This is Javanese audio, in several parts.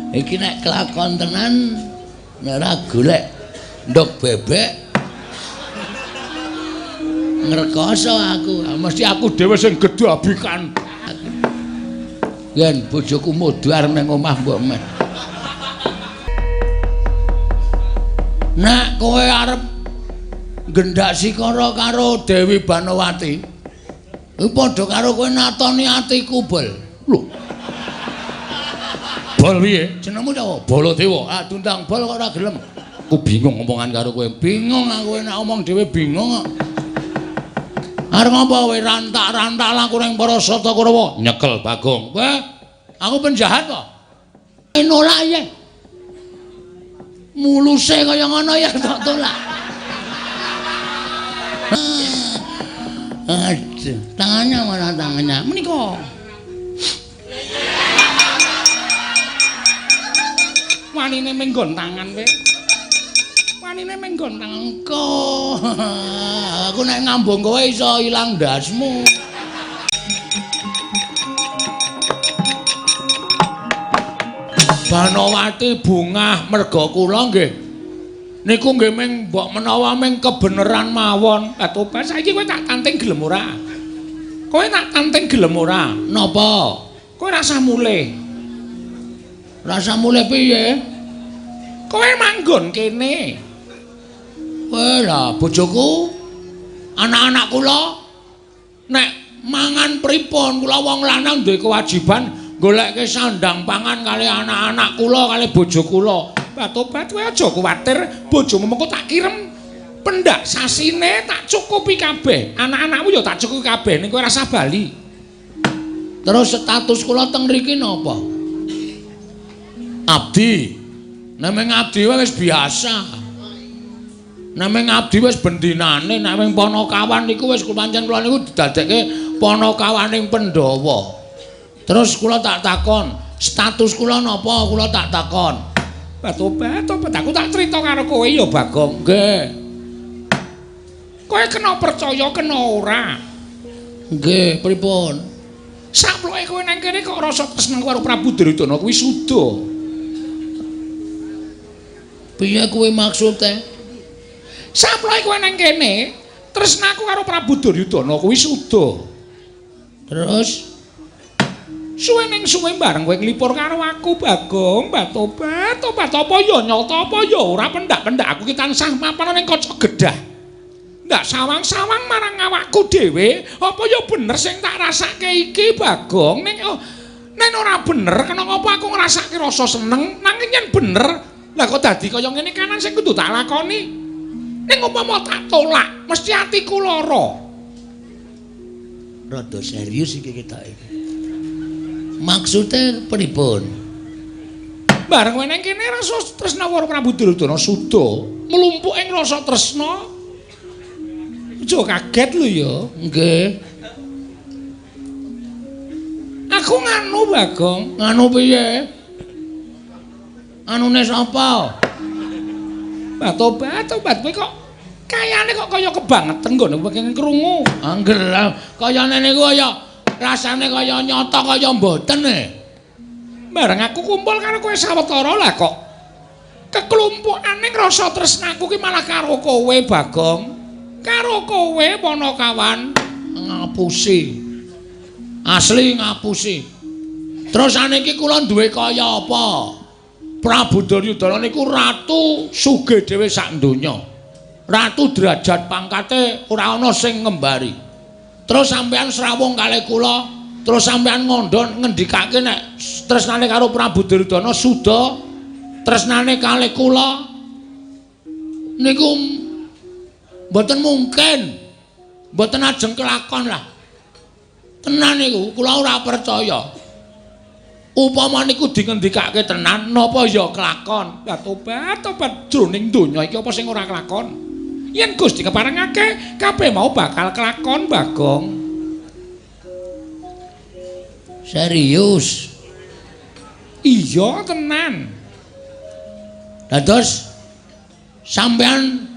Iki nek kelakon tenan nek ora golek ndok bebek ngrekoso aku. Mesti aku dhewe sing gedhe abikan. Yen bojoku modho arep nang omah mbok meh. Nek kowe arep gendak sikara karo Dewi Banowati, iku padha karo kowe natoni atiku bol. Lho. Bol piye? Jenengmu apa? Baladewa. Ah tundang bol kok ora gelem. Aku bingung ngomongan karo kowe. Bingung aku nek omong dhewe bingung kok. Arep ngapa kowe rantak-rantak aku ning para Sata Kurawa? Nyekel Bagong. Kowe aku penjahat kok. Nolak ya. Muluse kaya ngono ya tak tolak. Aduh, tangannya mana tangannya? Menika. Wanine menggon tangan kowe. Wanine menggon tanganku. Aku nek ngambung kowe iso ilang ndasmu. Banowati bungah merga kula nggih. Niku nggih ming mbok menawa ming kebeneran mawon. Tobat saiki kowe tak tanting gelem ora? Kowe tak tanting gelem ora? Napa? Kowe rasa mulih. Rasa mulih piye? Kowe manggon kene. Kowe lah bojoku, anak-anak kula nek mangan pripun kula wong lanang duwe kewajiban goleke sandang pangan kali anak-anak kula kali bojo kula. Tobat kowe aja kuwatir, bojomu mengko tak kirem pendak sasine tak cukupi kabeh. Anak-anakmu ya tak cukupi kabeh ning kowe rasa bali. Terus status kula teng mriki napa? Abdi. Nemeng abdi wis biasa. Nemeng abdi wis bendinane, nek ming Panakawan niku wis pancen kula niku didadekke Panakawaning Pandhawa. Terus kula tak takon, status kula napa? Kula tak takon. Tobat aku tak crita karo kowe ya Bagong. Nggih. Kowe kena percaya kena ora? Nggih, pripun? Saploke kowe nang kene kok rasa tresna karo Prabu Duryudana kuwi suda. Piye kowe maksude? Saploke kowe nang kene tresnaku karo Prabu Duryudana kuwi suda. Terus suwe ning suwe bareng kowe nglipur karo aku Bagong. Tobat apa ya nyata apa ya ora pendak-pendak aku ki tansah mapan ning kaca gedhah. Ndak sawang-sawang marang awakku dhewe, apa ya bener sing tak rasake iki Bagong? Ning ora bener kenapa aku ngrasake rasa seneng nanging yen bener lah kok dadi kaya ngene kanan sing kudu tak lakoni. Ning umpama tak tolak mesti atiku lara. Rada serius iki ketoke. Maksudnya pripun? Bareng kowe nang kene rasa tresna karo Prabu Duryudana suda, mlumpuk ing rasa tresna. Aja kaget lho ya. Nggih. Aku nganu Bagong. Nganu piye? Anune sapa? Tobat kowe kok kayane kok kaya kebangetan nggone pengen krungu. Angger kayane niku kaya rasane kaya nyata kaya mboten bareng aku kumpul karo kowe sawetara lah kok keklumpukaning rasa tresnaku ki malah karo kowe Bagong, karo kowe Panakawan. Ngapusi asli ngapusi. Terus saniki kula duwe kaya apa? Prabu Duryudana niku ratu sugih dhewe sak donya, ratu derajat pangkate ora ana sing ngembari. Terus sampean srawung kalih kula, terus sampean ngondhon ngendikake nek tresnane karo Prabu Duryudana suda, tresnane kalih kula niku mboten mungkin, mboten ajeng kelakon lah. Tenan niku kula ora percaya. Upama niku dingendikake tenan napa ya kelakon. Tobat jroning donya iki apa sing ora kelakon? Yen Gusti keparengake kabeh mau bakal kelakon Bagong. Serius? Iya tenan. Dados sampean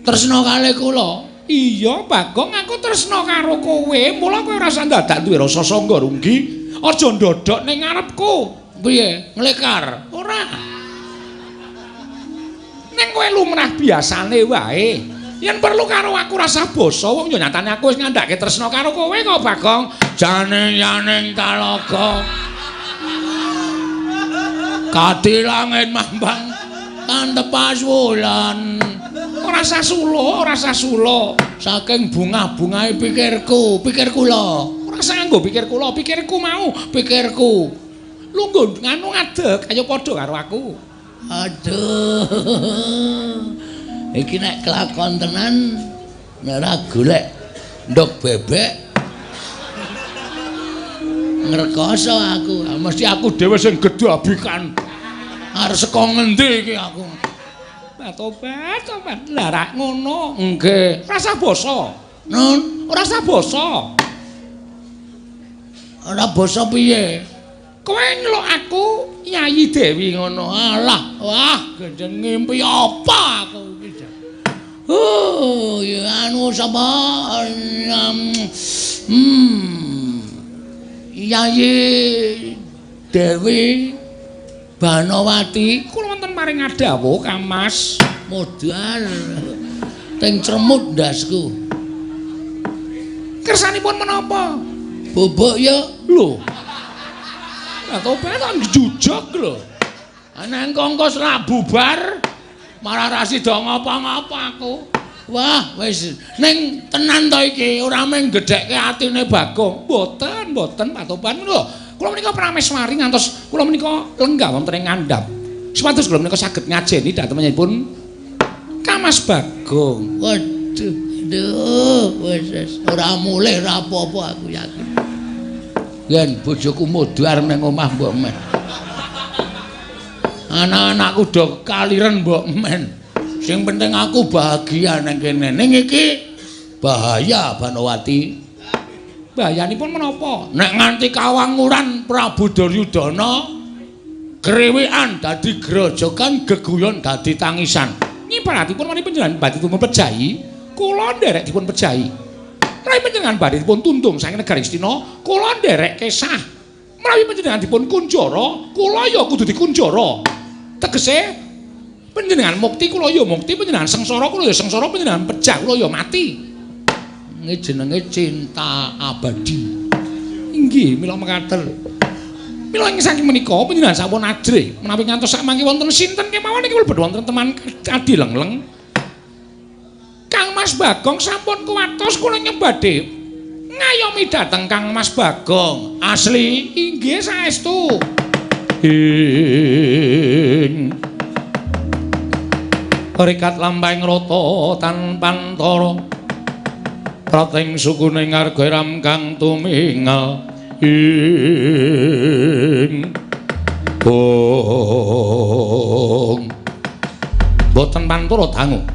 tresna kalih kula. Iya Bagong aku tresna karo kowe, mula kowe ora usah dadak duwe rasa sangga runggi. Aja ndodok ning ngarepku. Piye? Nglekar. Ora. Ning kowe lumrah biasane wae. Yen perlu karo aku rasa basa wong ya nyatane aku wis ngandhake tresna karo kowe kok Bagong. Jane yaning talaga. Kati langit mambang kantepas wulan. Ora sasulo saking bungah-bungahe pikirku lho. Ora sanggo pikirku lho, pikirku mau, pikirku. Lungguh nganu ngadeg kaya padha karo aku. Aduh. Iki nek kelakon tenan nek ora golek ndok bebek ngrekoso aku. Mesti aku dhewe sing gedabikan. Arep saka ngendi iki aku? Tobat. Lah rak ngono. Nggih. Rasa basa. Nun, ora rasa basa. Ora basa piye? Kowe ngeluk aku Yayi Dewi ngono. Alah, wah, gendeng ngimpi apa aku iki. Ya anu sapa? Yayi Dewi Banowati kula wonten maring adawuh Kang Mas modal teng Cremut ndasku. Kersanipun menapa? Bobok ya. Lho. Lah tobat tak jujug lho. Nang kongkos ra bubar malah ra sida ngapa-ngapa aku. Wah, wis ning tenan to iki ora mung gedhekke atine Bagong. Mboten Pak Topan lho. Kula menika prameswari ngantos kula menika lenggah wonten ing ngandhap. Supados kula menika saged ngajeni dhateng menyanipun Kang Mas Bagong. Waduh, wis ora mulih ora apa-apa aku yakin. Yen bojoku modar ning omah mbok men. Anak-anakku do kaliren mbok men. Sing penting aku bahagia nang kene. Ning iki bahaya Banowati. Bahayanipun menapa? Nek nganti kawanguran Prabu Duryudana krewekan dadi grojokan, geguyon dadi tangisan. Nyibaratipun menawi panjenengan badhe dipun pejahi, kula nderek dipun pejahi. Menawi panjenengan badhe dipun tuntung saking negari Astina, kula nderek kesah. Menawi panjenengan dipun kunjara, kula ya kudu dikunjara. Tegese panjenengan mukti kula ya mukti, panjenengan sengsara kula ya sengsara, panjenengan pejah kula ya mati. Ini jenenge cinta abadi. Inggih, mila mekaten. Mila ing saking menika panjenengan sampun ajrih menawi ngantos sak mangke wonten sinten kemawon iki mlebet wonten teman adilengleng. Kang Mas Bagong sampun kuwatos kula nyembadhe ngayomi dhateng Kang Mas Bagong. Asli inggih saestu. Ing rikat lampahing rata tanpa antara Prateng sukune ngarga kang tumingal ing bong boten pantura dangu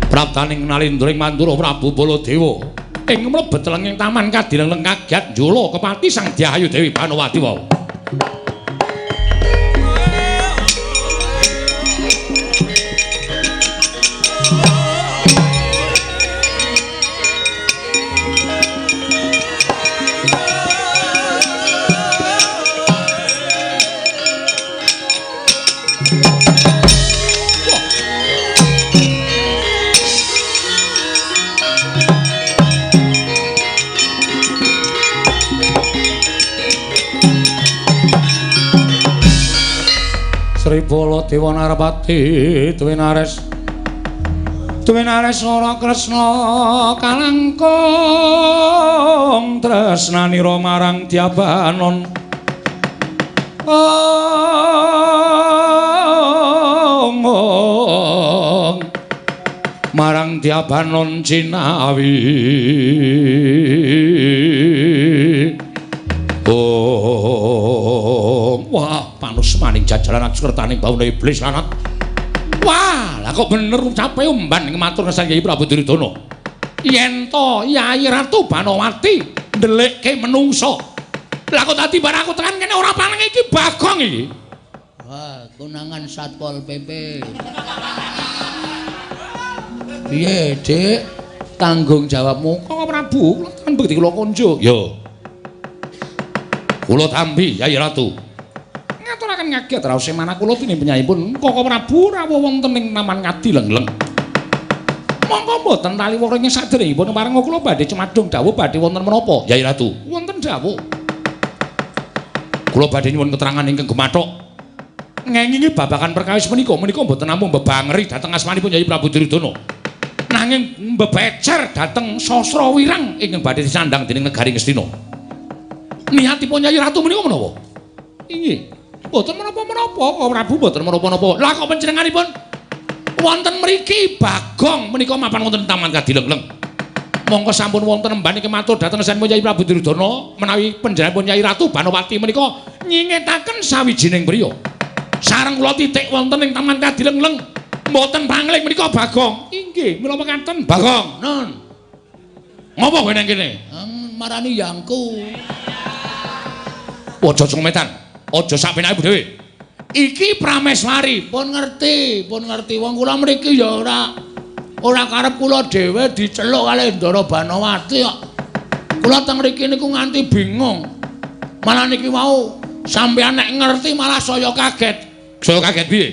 praptaning nalindring mandura Prabu Baladewa ing mlebet lenging taman kadilengleng kagyat njula kepati Sang Dyayu Dewi Banowati wau. Sri Baladewa Narpati Dwinares ora Kresna kalangkung tresnanira marang Dyabanon marang Dyabanon Cinawi wah panus maning jajalan akskertaning bauna iblis lanat. Wah, lah kok bener ucape umban ngematur ngesang Kyai Prabu Duryudana. Yen to Yayi Ratu Banowati ndelikke menungso. Lah kok dadi bar aku tekan kene ora paling iki Bagong iki. Wah, konangan Satpol PP. Piye, Dik? Tanggung jawabmu kok Prabu, kan bekti kula konco. Yo. Kula tampi Yai Ratu. Ngaturaken ngaget raos semana kula dening penyayipun Koko Prabu rawuh wonten ing Taman Ngadi Lengleng. Monggo mboten taliwara ing saderengipun paring kula badhe cemadung dawuh badhe wonten menapa Yai Ratu? Wonten dawuh. Kula badhe nyuwun keterangan ingkang gemathok. Ngengingi babagan perkawis menika mboten namung bebangeri dhateng asmanipun Yai Prabu Duryudana. Nanging bebecer dhateng sastra wirang ingkang badhe disandhang dening negari Ngastina. Niatipun Yai Ratu menika menapa? Inggih, mboten menapa-menapa, Koko Prabu mboten menapa-menapa. Lah kok panjenenganipun wonten mriki Bagong menika mapan wonten Taman Ngadi Lengleng. Monggo sampun wonten emban iki matur dhateng Sampun Yai Prabu Duryudana menawi panjenenganipun Yai Ratu Banowati menika nyingetaken sawijining priya. Sareng kula titik wonten ing Taman Ngadi Lengleng. Mboten pangling menika Bagong. Inggih, mila mekaten Bagong. Nun. Ngopo kowe nang kene? Marani yangku. Aja cemetan. Aja sapenake dhewe. Iki Prameswari, pun ngerti. Wong kula mriki ya ora karep kula dhewe diceluk kalih Ndara Banowati kok. Kula teng mriki niku nganti bingung. Malah niki wau sampeyan nek ngerti malah saya kaget. Saya kaget piye?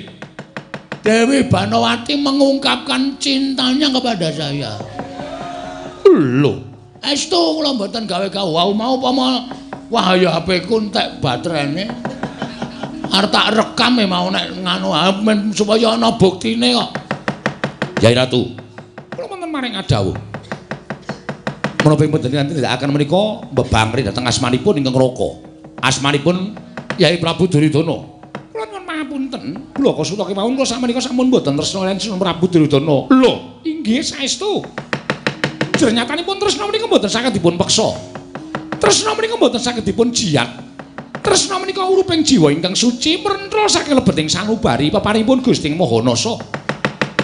Dewi Banowati mengungkapkan cintanya kepada saya. Lho, estu kula mboten gawe wau mau upama wah ya HP ku entek baterene. Arep tak rekam mau nek nganu supaya ana buktine kok. Yai Ratu, kula wonten maring adawuh. Menapa panjenengan tindakaken menika mbebangri dhateng asmanipun ingkang Raka. Asmanipun Yai Prabu Duryudana. Kula nyuwun pangapunten, bloko suta kemawon kula sakmenika sampun mboten tresna lan Prabu Duryudana. Lho, inggih saestu. Jernyatanipun tresna menika mboten saged dipun peksa. Tresna menika mboten saged dipun jiat. Tresna menika uruping jiwa ingkang suci mrentra saking lebeting sanubari peparingipun Gusti Mahanasa.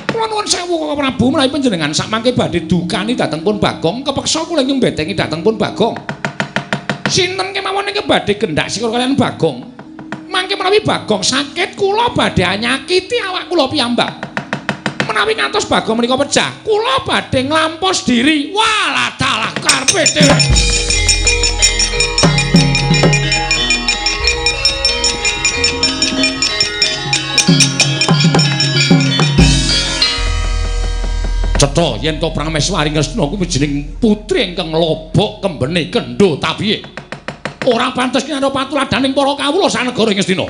Kula nuwun sewu Koko Prabu menawi panjenengan sakmangke badhe dukani dhateng pun Bagong kepeksa kula nyembetengi dhateng pun Bagong. Sinten kemawon ingkang badhe kendhak sikil kaliyan Bagong. Mangke menawi Bagong sakit kula badhe nyakiti awak kula piyambak. Menawi ngantos Bagong menika pecah, kula badhe nglampos diri. Walah dalah karepe dhewe. Cetha yen to Prameswari Ngastina kuwi jeneng putri ingkang lobok kembene kendho tabiye. Ora pantes karo patuladaning para kawula sanegara Ngastina.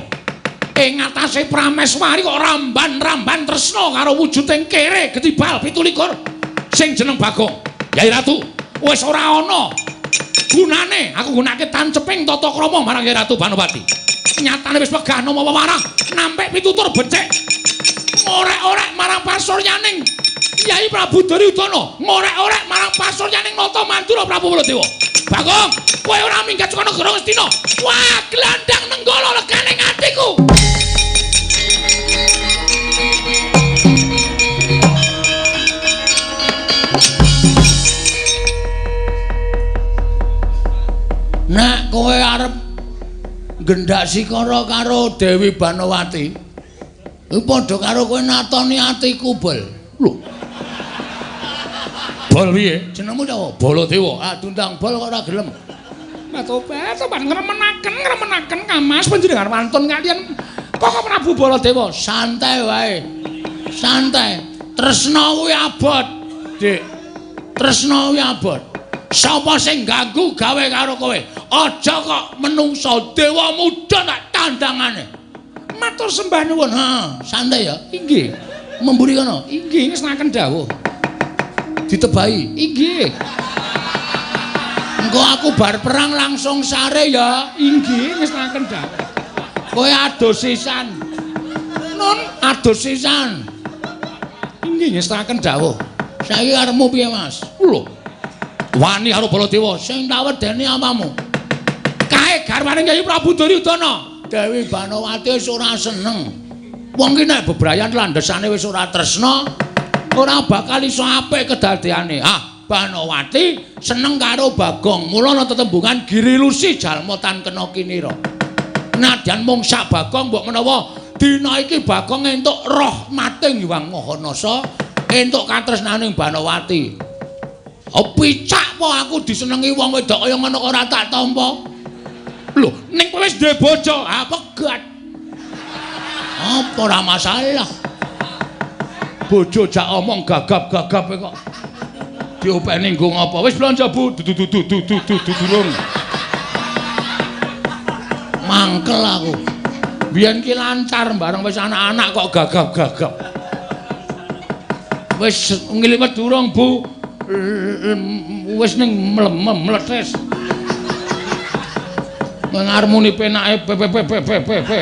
Ing ngatasé Prameswari kok ramban-ramban tresna karo wujuding kere getibal 17 sing jeneng Bagong. Yai Ratu, wis ora ana gunane aku gunakake tanceping tata krama marang Yai Ratu Banowati. Nyatane wis wegah nama warah nampik pitutur becik. Ngorek-orek marang pasuryaning Yai Prabu Duryudana, ngorek-orek marang pasuryaning Nata Mandura Prabu Baladewa. Bagong, kowe ora minggat saka negara Ngastina. Wah, glandang nenggala leganing atiku. Nek kowe arep gendak sikara karo Dewi Banowati, iku padha karo kowe natoni atiku, Bol. Lho. Bol piye? Jenengmu sapa? Baladewa. Ah tundang bol kok ora gelem. Matobat ngremenaken Kamas panjenengan wantun kaliyan Koko Prabu Baladewa. Santai wae. Santai. Tresna kuwi abot, Dik. Tresna kuwi abot. Sapa sing ganggu gawe karo kowe? Aja kok menungso dewa muda tak tandangane. Matur sembah nuwun. Ha, santai ya. Inggih. Memburi kono. Inggih ngesnaken dawuh. Ditebahi. Inggih. Engko aku bar perang langsung sare ya. Inggih ngesnaken dawuh. Kowe adus sisan. Nun adus sisan. Inggih ngesnaken dawuh. Saiki karepmu piye, Mas? Lho. Wani karo Baladewa sing tak wedeni apamu. Kae garwane Yai Prabu Duryudana. Dewi Banowati wis ora seneng. Wong ki nek bebrayan landhesane wis ora tresna, ora bakal iso apik kedadeane. Ah, Banowati seneng karo Bagong. Mula ana tetembungan Giri Lusi jalma tan kena kinira. Nadyan mung sak Bagong mbok menawa dina iki Bagong entuk rahmating Hyang Mahanasa, entuk katresnaning Banowati. Picak po aku disenengi wong wedok kaya ngono ora tak tampa. Lho, ning kowe wis duwe bojo, ha pegat. Apa ora masalah. Bojo jak omong gagap-gagap kok. Diopeni nggo ngopo? Wis blanja Bu. Durung. Mangkel aku. Biyen ki lancar bareng wis anak-anak kok gagap-gagap. Wis ngliwet durung Bu. Wis ning meletes. Ngarmuni penake pepe.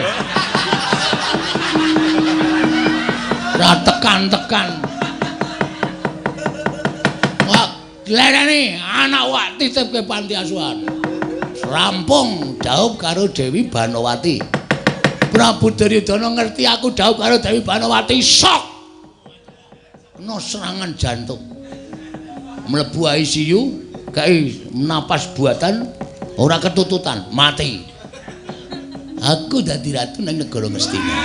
Ra tekan-tekan. Wah, lereni anak wak titipke panti asuhan. Rampung dhaup karo Dewi Banowati. Prabu Duryudana ngerti aku dhaup karo Dewi Banowati sok. Kena serangan jantung. Mlebu ICU, kae napas buatan ora ketututan, mati. Aku dadi ratu nang negara Ngastina.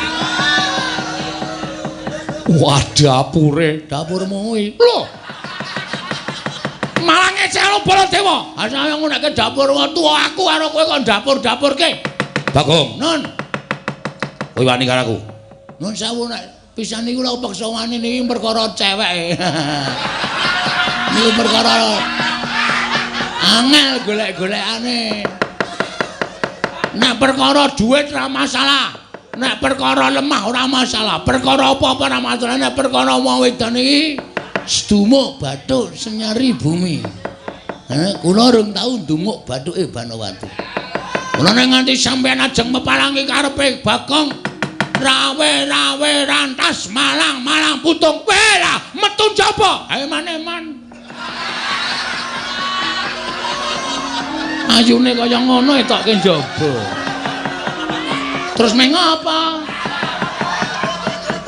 Wah, dapurmu kuwi. Lho. Malah ngecelo Baladewa. Ha saya nguneke dapur tuwa aku karo kowe kok dapur-dapurke. Bagong, Nun. Kowe wani karo aku. Nun sawu nek pisan niku lak peksa wani niki perkara cewek. Niku perkara angel golek-golekane. Nek perkara dhuwit ora masalah. Nek perkara lemah ora masalah. Perkara apa-apa ora masalah. Nek perkara wong wedon iki sedumuk bathuk senyari bumi. Kula rung tau ndumuk bathuke Banowati. Kula nek nganti sampeyan ajeng mepalangi karepe Bagong rawe rantas malang putung wela metu jaba. Ayo man. Ayune kaya ngono etokke njaba. Terus meng apa?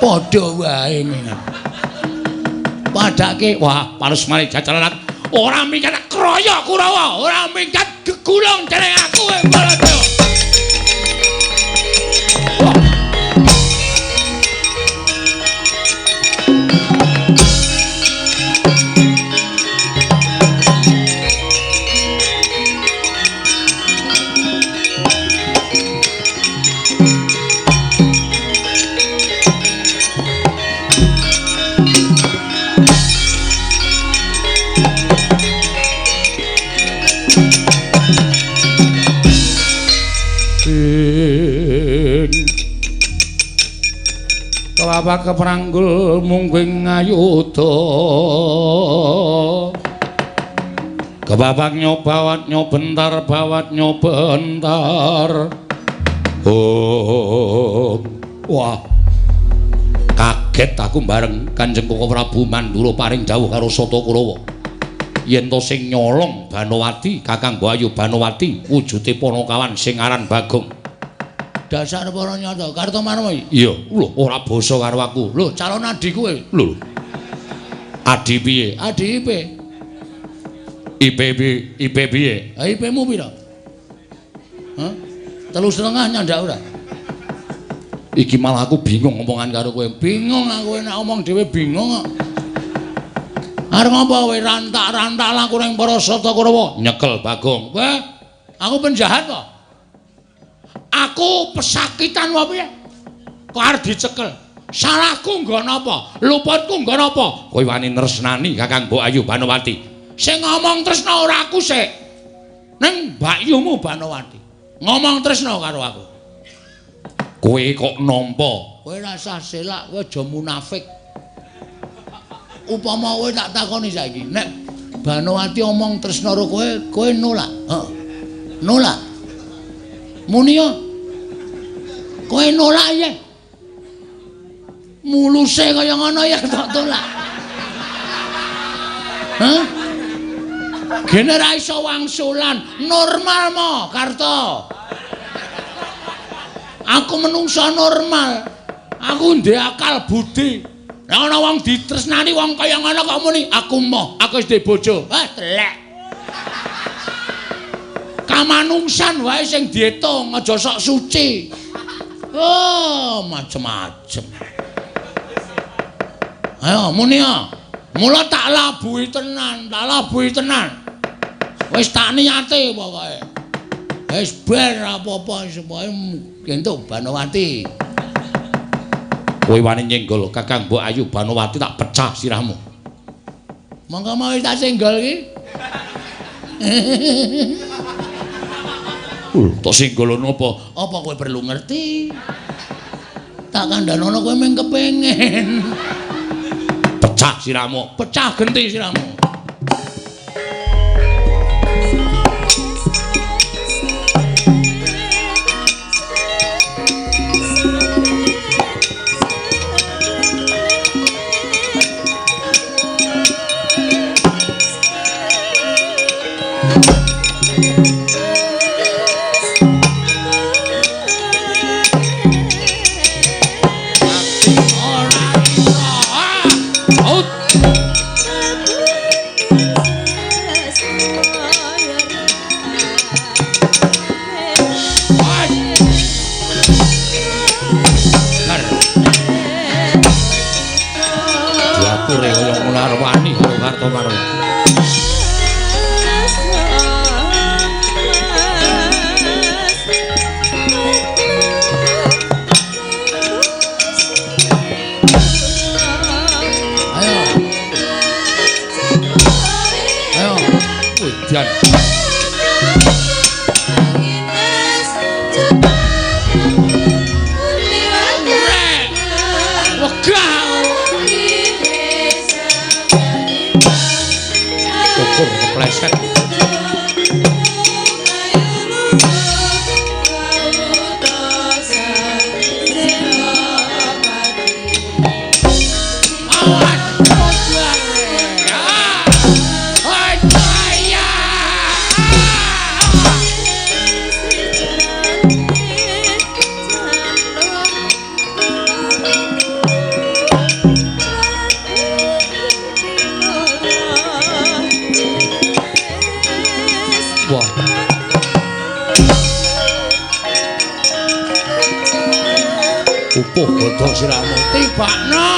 Padha wae mengan. Padake wah palus mari jajalanan ora minggat kroya Kurawa, ora minggat gegulung dening aku Baladewa. Kewapak kepranggul mungging ngayuda kewapak nyobawat nyobentar bawat nyobentar. Oh wah kaget aku bareng Kanjeng Koko Prabu Mandura paring dawuh karo Sata Kurawa yen to sing nyolong Banowati Kakang Bayu Banowati wujude Panakawan sing aran Bagong. Dasar para nyata Kartomarma. Iya, lho ora basa karo aku. Lho, calon adi kowe. Lho. Adi piye? Adi IP. IP piye? Ha IP-mu pira? Hah? 3,5 nyandak ora? Iki malah aku bingung ngomongan karo kowe. Bingung aku nek omong dhewe bingung kok. Arep ngapa kowe rantak-rantak aku ning para Sata Kurawa? Nyekel Bagong. Kowe aku penjahat kok. Aku pesakitan wae piye? Kok arep dicekel. Salahku nggon apa? Luputku nggon apa? Kowe wani tresnani Kakang Mbok Ayu Banowati. Sing ngomong tresna ora aku sik. Ning mbakyumu Banowati. Ngomong tresna karo aku. Kowe kok nampa? Kowe rasa selak, kowe aja munafik. Upama kowe tak takoni saiki, nek Banowati omong tresna karo kowe, kowe nolak. Heeh. Nolak. Muni yo. Kowe nolak ya. Muluse kaya ngono ya tak tolak. Hah? Gene ra iso wangsulan, normal mo, Karto. Aku menungso normal. Aku ndek akal budi. Nek ana wong ditresnani wong kaya ngono kok muni, aku moh, aku wis duwe bojo. Ah, telek. Kamanungsan wae sing diitung, aja sok suci. Oh, macem-macem. Ayo muni ya. Mula tak labuhi tenan, Wis tak niate pokoke. Wis bar apa-apa semono entuk Banowati. Kowe wani nyenggol Kakang Mbok Ayu Banowati tak pecah sirahmu. Monggo mau tak senggol iki. Tak senggol napa? Apa kowe perlu ngerti? Tak kandhanono kowe mung kepengin. Pecah sirahmu, pecah genti sirahmu. Upuh godhong sirahmu tibakno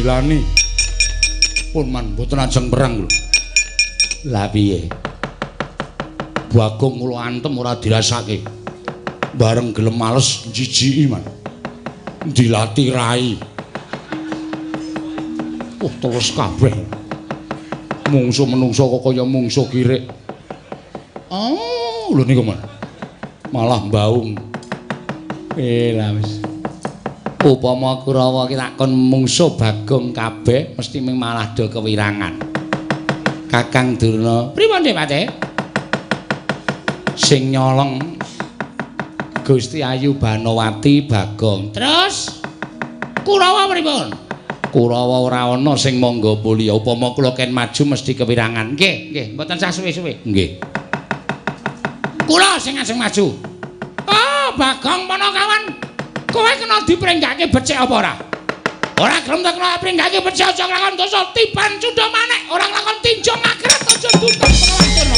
gilani pun man mboten ajeng perang lho. Lah piye? Bagong kula antem ora dirasake. Bareng gelem males jijiki man. Dilatih rai. Terus kabeh. Mungsu-menungso kok kaya mungsu kirik. Oh, lho niku man. Malah mbaung. Lah wis. Upama Kurawa ki takon mungsuh Bagong kabeh mesti ming malah do kewirangan. Kakang Durna, pripun Pate? Sing nyolong Gusti Ayu Banowati Bagong. Terus Kurawa pripun? Kurawa ora ana sing mangga mulya. Upama kula ken maju mesti kewirangan. Nggih, mboten sah suwe-suwe. Nggih. Kula sing ajeng maju. Oh, Bagong Panakawan. Kowe kena dipringgake becik apa ora? Ora gelem tak kena pringgake becik aja nglakon dosa tiban cundha manek, ora nglakon tinjo ngakret aja dutak Prawandono.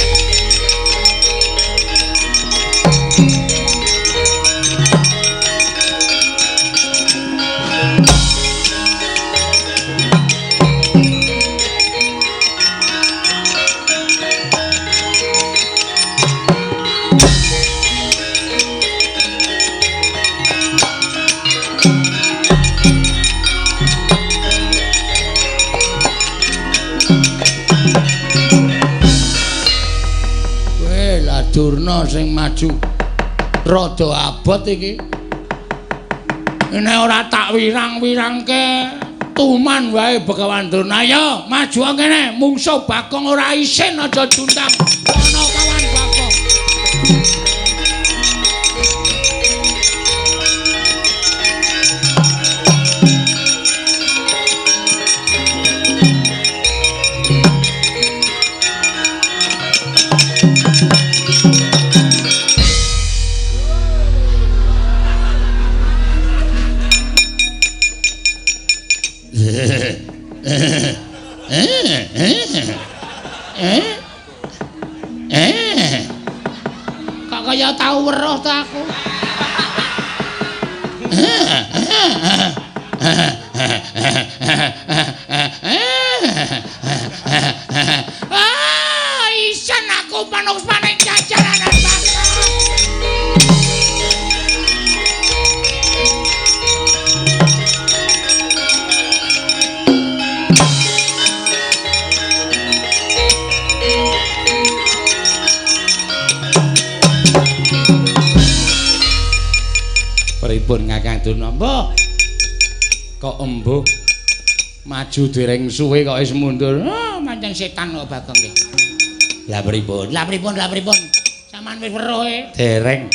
Durna sing maju rada abot iki. Nek ora tak wirang-wirangke tuman wae Begawan Durna. Ayo maju kene mungsuh Bagong ora isin aja dundang ana kawan Bagong. Kok kaya tau weruh ta aku. Isan aku manuk paning jajaranan bangsa. Pripun Kakang Durna? Mbah. Kok embuh maju dereng suwe kok wis mundur. Pancen setan kok Bagong iki. Lah pripun? Lah pripun? Saman wis weruh e. Dereng.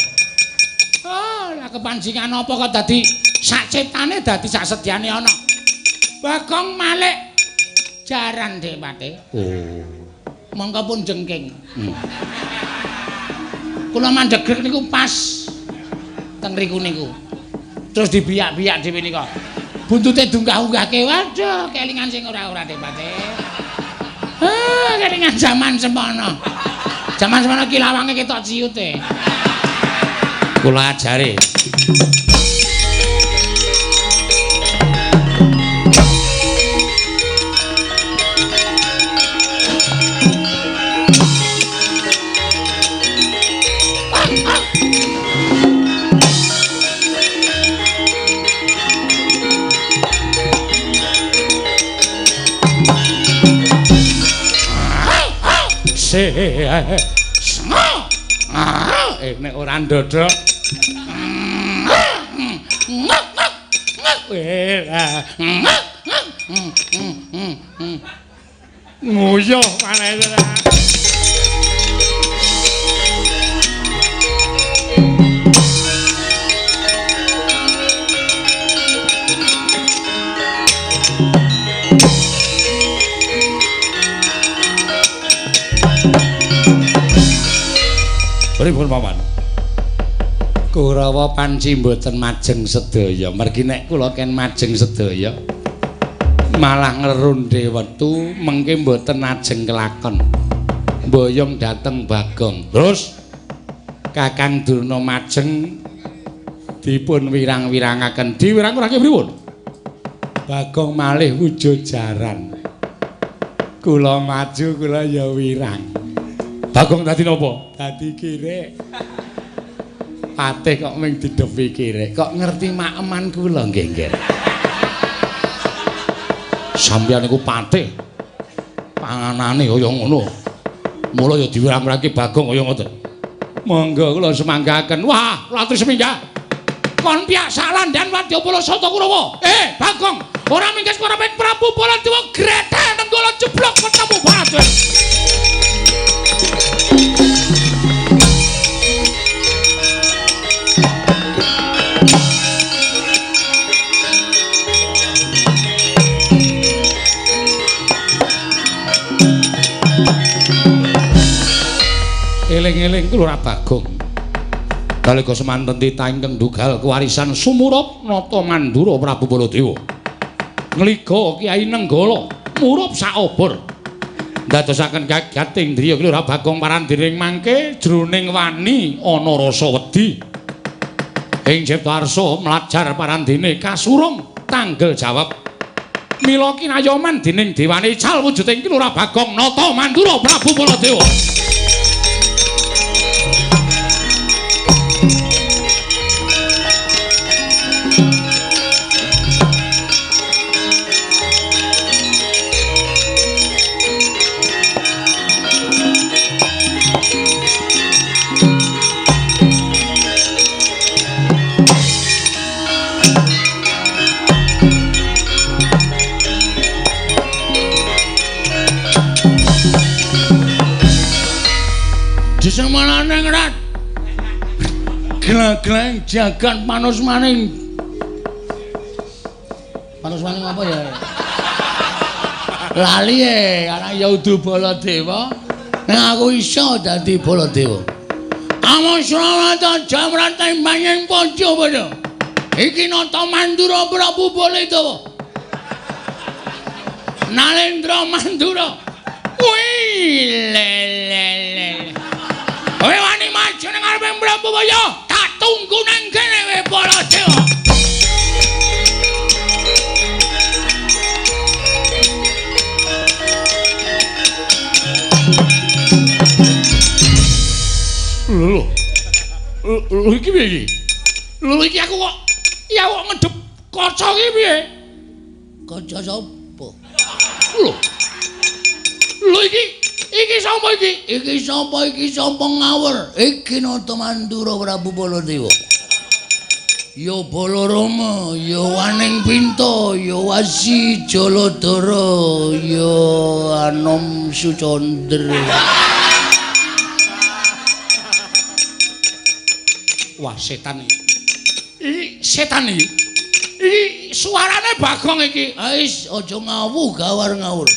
Lah kepanjingan apa kok dadi sak cetane dadi sak sediane ana. Bagong Malik jaran Dek Pate. Monggo pun jengking. Kula mandhegrek niku pas teng riku niku. Terus dibiyak-biyak dhewe nika. Buntute dunggah-unggahke. Waduh, kelingan sing ora-ora Dek Pate. Kelingan jaman semono. Jaman semono ki lawange ketok ciute. Kula ajare. Nek ora ndodok nguyuh maneh ta. Pripun paman? Kurawa panci mboten majeng sedaya. Mergi nek kula ken majeng sedaya malah ngeronde wektu mengke mboten ajeng kelakon. Mboyong dateng Bagong. Terus Kakang Durna majeng dipun wirang-wirangaken. Diwirang-wirange pripun? Bagong malih wujud jaran. Kula maju kula ya wirang. Bagong dadi napa? Dadi kirek. Patih kok ming didepi kirek. Kok ngerti makeman kula nggih nggih. Sampeyan niku patih. Panganane kaya ngono. Mula ya diwirang-wirangke Bagong kaya ngoten. Monggo kula semanggaken. Wah, kula aturi seminggah. Kon piyak salandhan Wadyabala Sata Kurawa. Bagong, ora mingkes para Prabu Baladewa grethe nenggala jeblok ketemu Baladewa. Eling-eling kula Bagong. Nalika semanten titah ingkang dugal kewarisan sumurup nata Mandura Prabu Baladewa. Ngliga Kyai Nenggala murup sak obor. Ndadosaken gagating driya kula Bagong parandiring mangke jroning wani ana rasa wedi. Ing Ciptaarsa mlajar parandene kasurung tanggel jawab. Mila kinayoman dening dewane cal wujuding kula Bagong nata Mandura Prabu Baladewa. Disemanane ngrat gleng-gleng jagat manus maning apa ya lali karena Yaudu Baladewa nek aku iso dadi Baladewa amon Srawata jamrata mbanyeng panca padha iki nata Mandura Prabu Baladewa Nalendra Mandura. Wih, le. Kowe wani maju ning ngarepe Prabu Baya, tak tunggu nang kene kowe Baladewa. Lho iki piye iki? Lho iki aku kok ya kok ngedep kaca iki piye? Kaca sapa? Lho iki sapa iki? Iki sapa ngawur? Iki Nata Mandura Prabu Baladewa. Ya Balarama, ya Waning Pinta, ya Wasi Jaladara, ya Anom Sucandra. Wah, setan iki. Iki setan iki. Iki suarane Bagong iki. Wis aja ngawu gawar ngawur.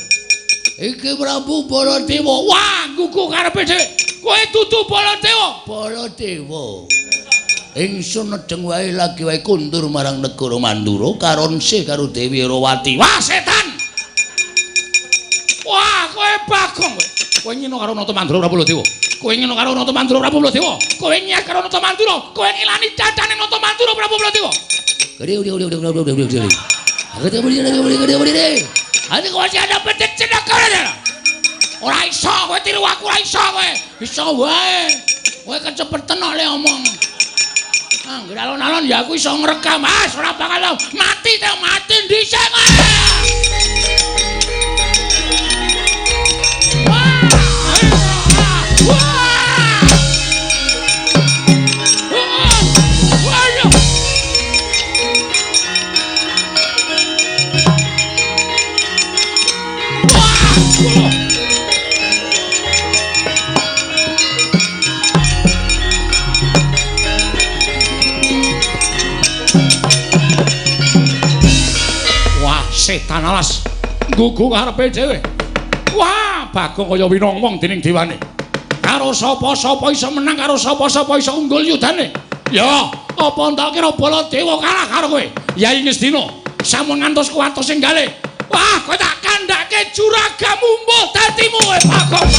Iki Prabu Baladewa. Wah, gugu karepe dhewe. Kowe dudu Baladewa. Baladewa. Ingsun nedeng wae lagi wae kundur marang negara Mandura karonse karo Dewi Erawati. Wah, setan. Wah, kowe Bagong kowe. Kowe ngino karo Nata Mandura Prabu Baladewa. Kowe ngino karo Nata Mandura Prabu Baladewa. Kowe nyek karo Nata Mandura. Kowe ngilani dadane Nata Mandura Prabu Baladewa. Gede. Ati kowe sing ada pedet cendak. Ora iso kowe tiru aku, ora iso kowe. Iso wae. Kowe kecepeten kok le omong. Anggere alon-alon ya aku iso ngrekam. Ora bakal mati dhisik. Setan alas gugu karepe dhewe. Wah, Bagong kaya winong dening dewane. Karo sapa-sapa iso menang, karo sapa-sapa iso unggul yudane. Ya, apa ndak kira Baladewa kalah karo kowe? Yai Ngastina sampun ngantos kuwatos sing galih. Wah, kowe tak kandhake juragamu mbuh dadimu kowe Bagong.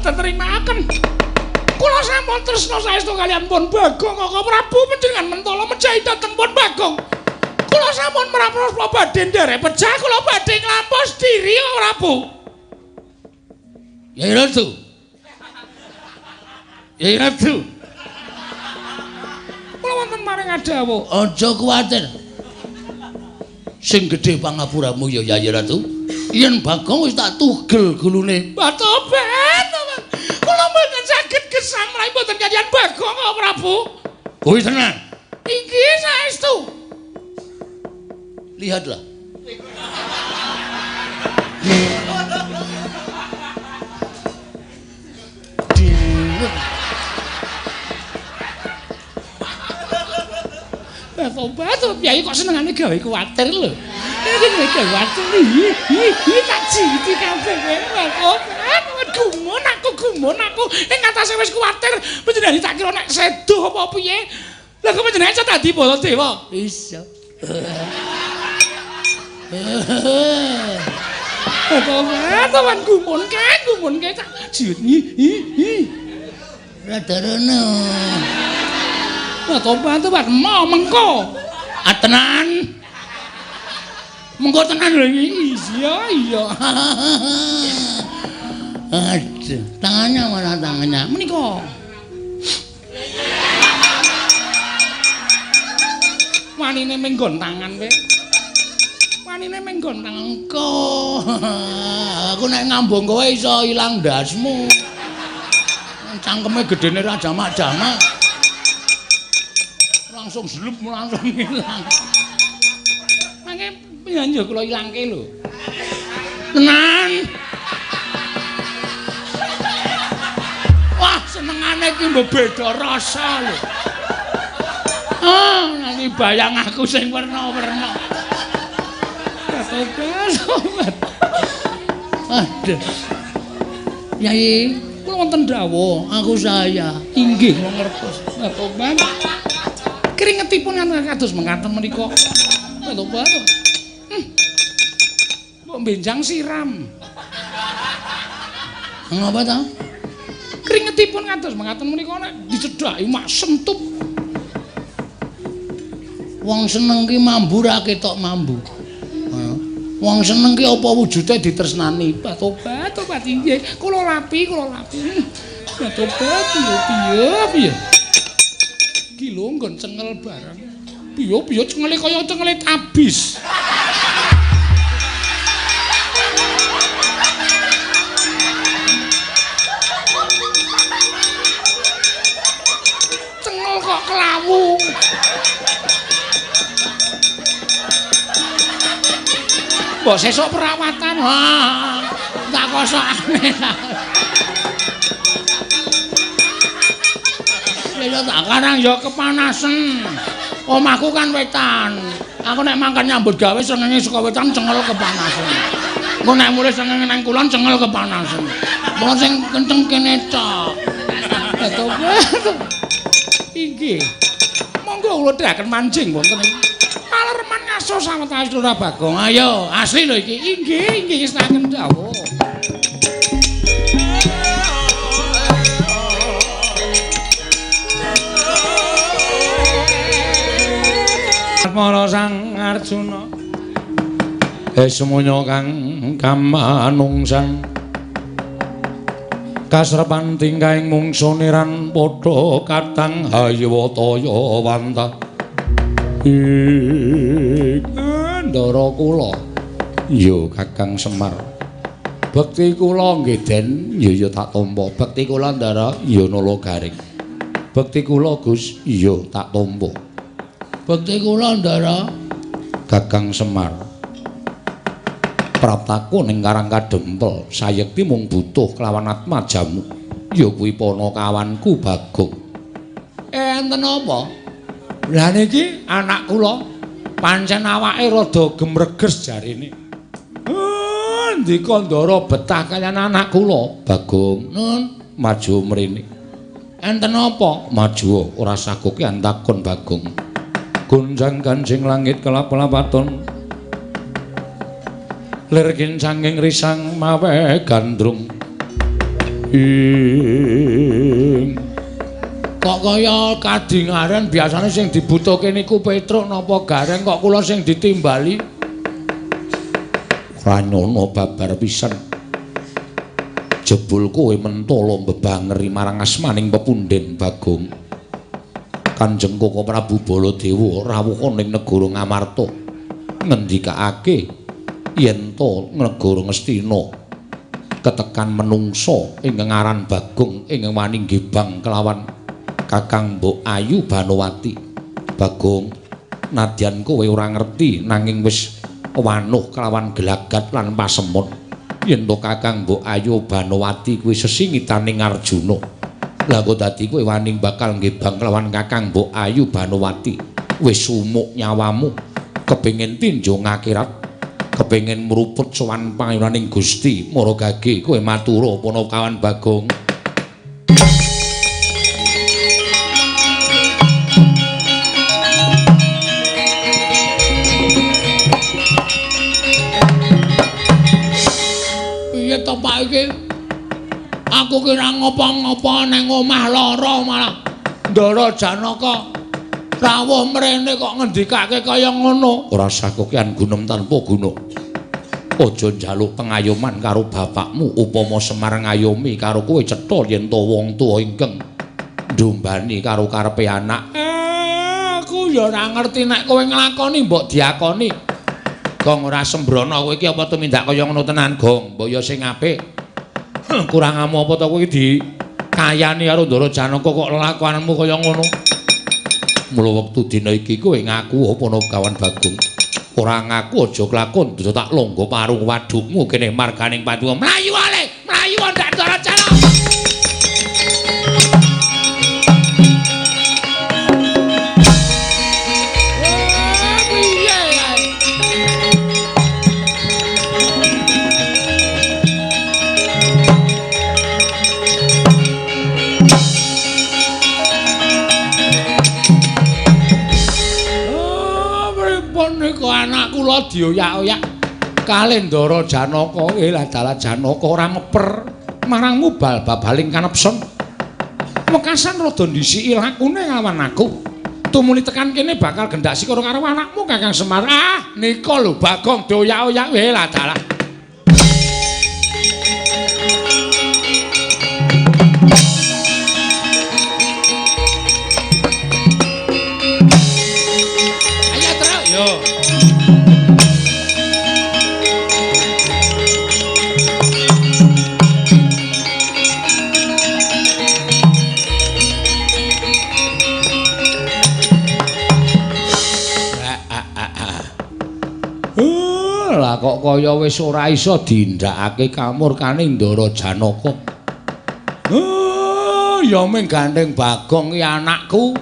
Terimaken. Kula sampun tresna saestu kaliyan Pun Bagong Kaka Prabu panjenengan mentala mejahi dhateng Pun Bagong. Kula sampun merampos badhe nderek pejah kula badhe nglampos diri Kaka Prabu. Yai Ratu. Kula wonten maring adhawu. Aja kuwatir. Sing gedhe pangapuramu ya Yai Ratu. Yen Bagong wis tak tugel gulune. Batobat. Kula mboten saged gesang mlayu mboten kaliyan Bagong Kaka Prabu. Kuwi tenan. Inggih saestu. Lihatlah. Batobat, Yai kok senengane gawe kuwatir lho. Iki kuwatir iki tak citi kabeh kowe. Gumun aku ing atase wis kuwatir panjenengan tak kira nek sedo apa piye. Lah kok panjenengan iso dadi Baladewa? Iso. Teman gumun tak jiut Radarana. Tobat mau mengko. Atenan. Mengko tenan lho iki. Iya. Aduh, tangannya mana tangannya? Menika. Wanine menggon tangan kowe. Wanine menggon tangan engko. Aku nek ngambung kowe iso ilang ndasmu. Cangkeme gedene ra jamak-jamak. Langsung zlup langsung ilang. Mangke piye kula ilangke lho. Tenan. senengane iki mbeda rasa lho. Ah, nanti bayang aku sing werna-werna. Tobat. Aduh. Yai, kula wonten dawuh, aku saya. Inggih kula ngertos. Tobat. Keringetipun kados mengkaten menika. Tobat. Mbok benjang siram. Ngapa ta? Keringetipun kados mengkaten menika nek dicedhaki mak sentup. Wong seneng ki mambu ra ketok mambu. Wong seneng ki apa wujude ditresnani. Tobat inggih. Kula lapi. Tobat piye. Ki lho nggon cengel barang. Piye cengele kaya cengele tabis. Cengel kok kelawu. Mbok sesuk perawatan. Tak kosokane. Ya tak karang ya kepanasan. Omahku kan wetan. Aku nek mangkan nyambut gawe srengenge saka wetan cengel kepanasan. Engko nek mulih srengenge nang kulon cengel kepanasan. Mula sing kenceng kene tok. Inggih. Monggo kula dhekaken mancing wonten Palereman ngaso sawetawis Lurah Bagong. Ayo, asli lho iki. Inggih ngestaken dawuh. Para Sang Arjuna. Semono kang kamanungsan. Kasrepan tingkahing mungsuniran padha katang haywataya wantah. Ndara kula ya Kakang Semar bekti kula nggih Den ya tak tampa bekti kula Ndara ya nala garing bekti kula Gus ya tak tampa bekti kula Ndara Kakang Semar praptaku ning Karang Kadempel sayekti mung butuh kelawan atma jamu ya kuwi panakawanku Bagong enten apa Lah niki anak kula pancen awake rada gemreges jarine. Ndika Ndara betah kaliyan anak kula, Bagong. Nun, maju mrene. Enten apa? Maju ora sagoke antakon Bagong. Gunjang kancing langit kelap-kelapaton. Lir kincanging risang mawe gandrung. Kok kaya kadingaren biasane sing dibutuhke niku Petruk napa Gareng kok kula sing ditimbali. Ora nyono babar pisan. Jebul kowe mentala mbebangeri marang asmaning pepundhen Bagong. Kanjeng Koko Prabu Baladewa rawuh ning negara Ngamarta ngendikake yen to negara Ngastina ketekan menungso ingkang aran Bagong ingkang wani nggibang kelawan Kakang Mbok Ayu Banowati. Bagong, nadyan kowe ora ngerti nanging wis wanuh kelawan gelagat lan pasemon yen to Kakang Mbok Ayu Banowati kuwi sesingitaning Arjuna. Lah kok dadi kowe wani bakal ngebang kelawan Kakang Mbok Ayu Banowati. Wis sumuk nyawamu kepengin tinjo ngakhirat, kepengin mruput sowan pangayunaning Gusti Maragage kowe matura Panakawan Bagong. Pak iki aku kira ngopo-ngopo nang omah lara malah Ndara Janaka rawuh mrene kok ngendikake kaya ngono. Ora sakokean gunem tanpa guna. Aja njaluk pengayoman karo bapakmu upama Semar ngayomi karo kowe cetha yen to wong tuwa ingkang ndombani karo karepe anak. Aku ya ora ngerti nek kowe nglakoni mbok diakoni. Gong ora sembrono kowe iki apa tumindak kaya ngono tenan, Gong? Mbok ya sing apik. Kurang amu apa to kowe dikayani karo Ndara Janaka kok lakonanmu kaya ngono. Mula wektu dina iki kowe ngaku apa Panakawan Bagong. Ora ngaku aja kelakon bisa tak longgo parung wadukmu kene marganing Pandhawa. Mlayu ale, mlayu ndak Ndara Janaka. kula dioyak-oyak kalih Ndara Janaka. Lah dalah Janaka ora meper marang Mubal babaling kanepson. Mekasan rada ndhisiki lakune ngawan aku. Tumuli tekan kene bakal gendak sikara karo anakmu Kakang Semar. Ah, nika lho Bagong dioyak-oyak lah dalah. Lah kok kaya wis ora iso dindakake kamurkaning Ndara Janaka. Ya ming gandeng Bagong ki anakku.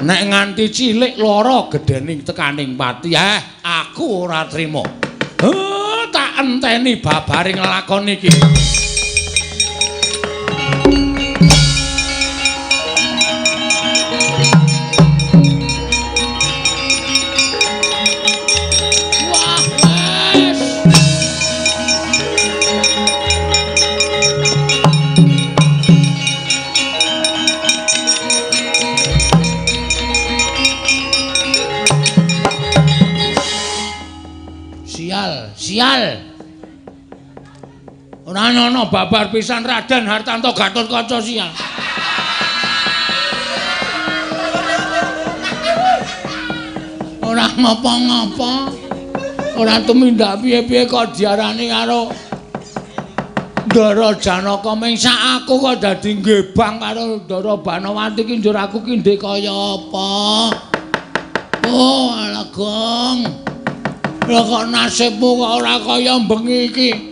Nek nganti cilik lara gedhening tekaning pati, aku ora trima. Tak enteni babaring lakon iki. Sial. Ora ana babar pisan Raden Hartanto Gatotkaca sial. Ora ngapa-ngapa. Ora tumindak piye-piye kok diarani karo Ndara Janaka ming sak aku kok dadi ngebang karo Ndara Banawati ki njur aku ki ndek kaya apa. Oh, ala Gong. Lah kok nasibmu kok ora kaya bengi iki.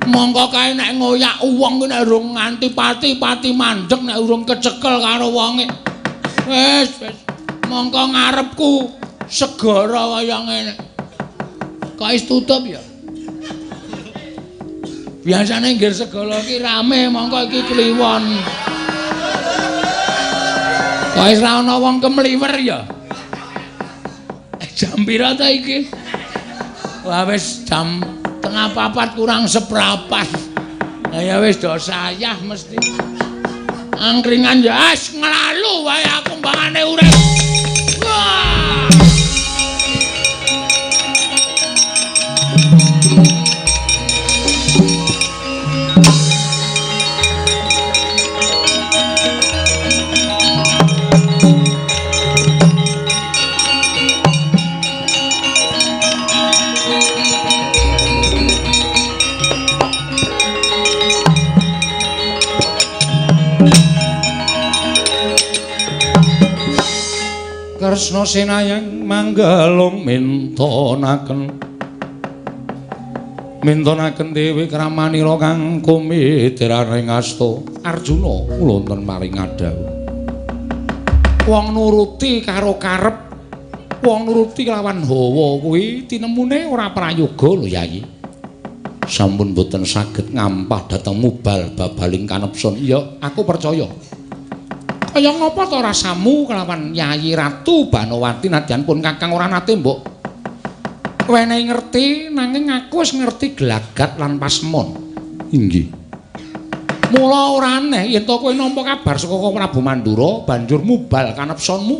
Mongko kae nek ngoyak wong ki nek urung nganti pati mandeg nek urung kecekel karo wonge. Wis. Mongko ngarepku segara kaya ngene. Kok wis tutup ya? Biasane nggir segala ki rame, mongko iki kliwon. Kok wis ra ana wong kemliwer ya? Jam pira ta iki? Wah wis jam 3:04 kurang seprapat. Lah ya wis do sayah mesti. Angkringan ya wis nglalu wae aku mbangane urip. Wah! Kresna Senayang manggalung mintonaken dewe kramanira kang kumidiraning asta Arjuna wonten maring adawu. Wong nuruti karo karep, wong nuruti lawan hawa kuwi tinemune ora prayoga lho Yayi. Sampun boten saged ngampah dhateng Mubal babaling kanepson. Ya, aku percaya. Kaya ngapa to rasamu kelawan Yayi Ratu Banawati nadyan pun Kakang ora nate mbok wenehi ngerti nanging aku wis ngerti gelagat lan pasmon. Inggih. Mula ora aneh yen to kowe nampa kabar saka Prabu Mandura banjur Mubal kanepsonmu.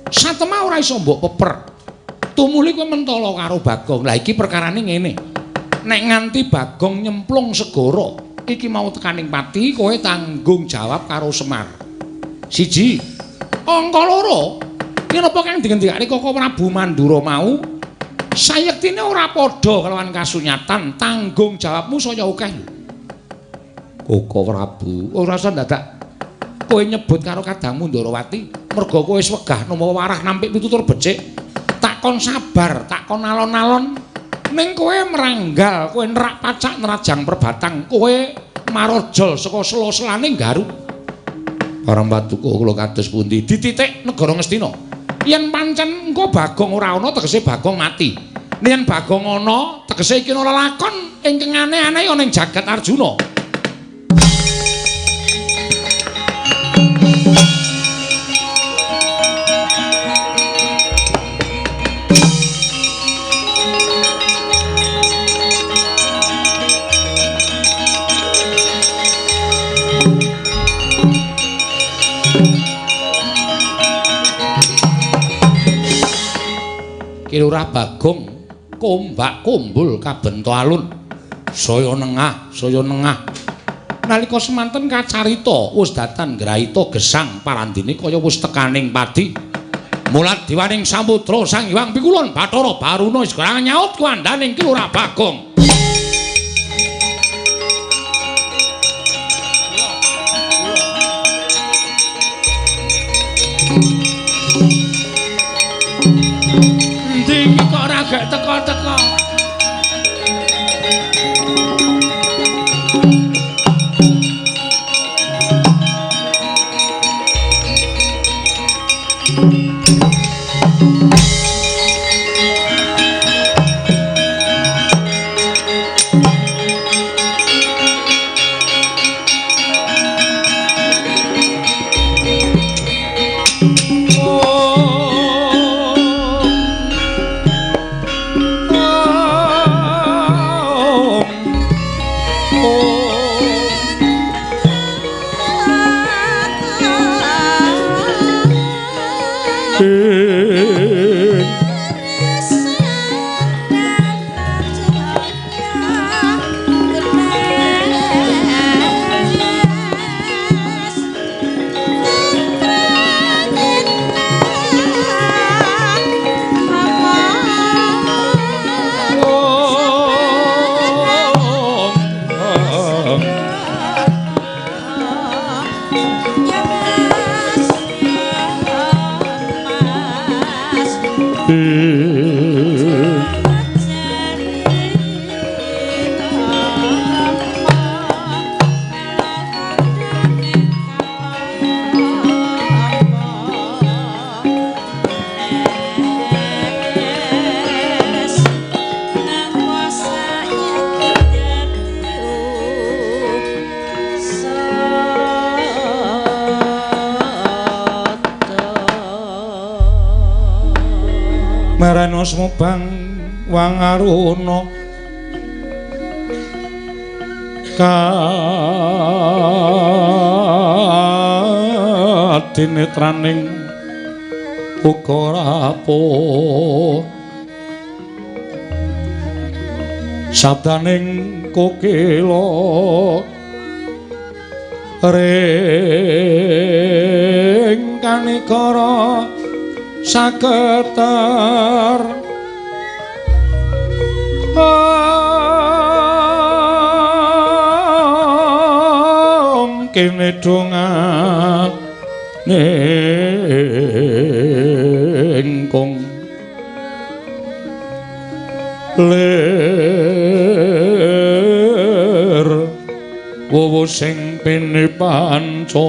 Satema ora iso mbok peper. Tumuli kowe mentala karo Bagong. Lah iki perkarane ngene. Nek nganti Bagong nyemplung segara iki mau tekaning pati kowe tanggung jawab karo Semar. Siji, angka loro, yen apa kang digendikake Koko Prabu Mandura mau, sayektine ora padha kelawan kasunyatan, tanggung jawabmu saya akeh. Koko Prabu, ora usah dadak kowe nyebut karo kadangmu Ndarawati, merga kowe wis wegah nampa warah nampik pitutur becik. Takon sabar, takon alon-alon, ning kowe meranggal, kowe nerak pacak nerajang perbatang, kowe marojol saka sela-selane Garut. Parang batuku kula kados pundi dititik negara Ngastina. Yen pancen engko Bagong ora ana tegese Bagong mati. Yen Bagong ana tegese iki ana lakon ingkang aneh-aneh ana ing jagat Arjuna. Kilurah Bagong kombak kumbul kabento alun. Saya nengah. Nalika semanten kacarita wis datan grahita gesang parandene kaya wis tekaning padi. Mulat diwaning samudra Sang Hyang Pikulun Bathara Baruna segera nyaut kuwandaning Kilurah Bagong. Endi iki kok ora gek teka-teka? Marana Smubang Wangaruna kadinetraning uga rapuh sabdaning kokila ring kanikara saketar kene dongane engkong ler wowo sing pene panca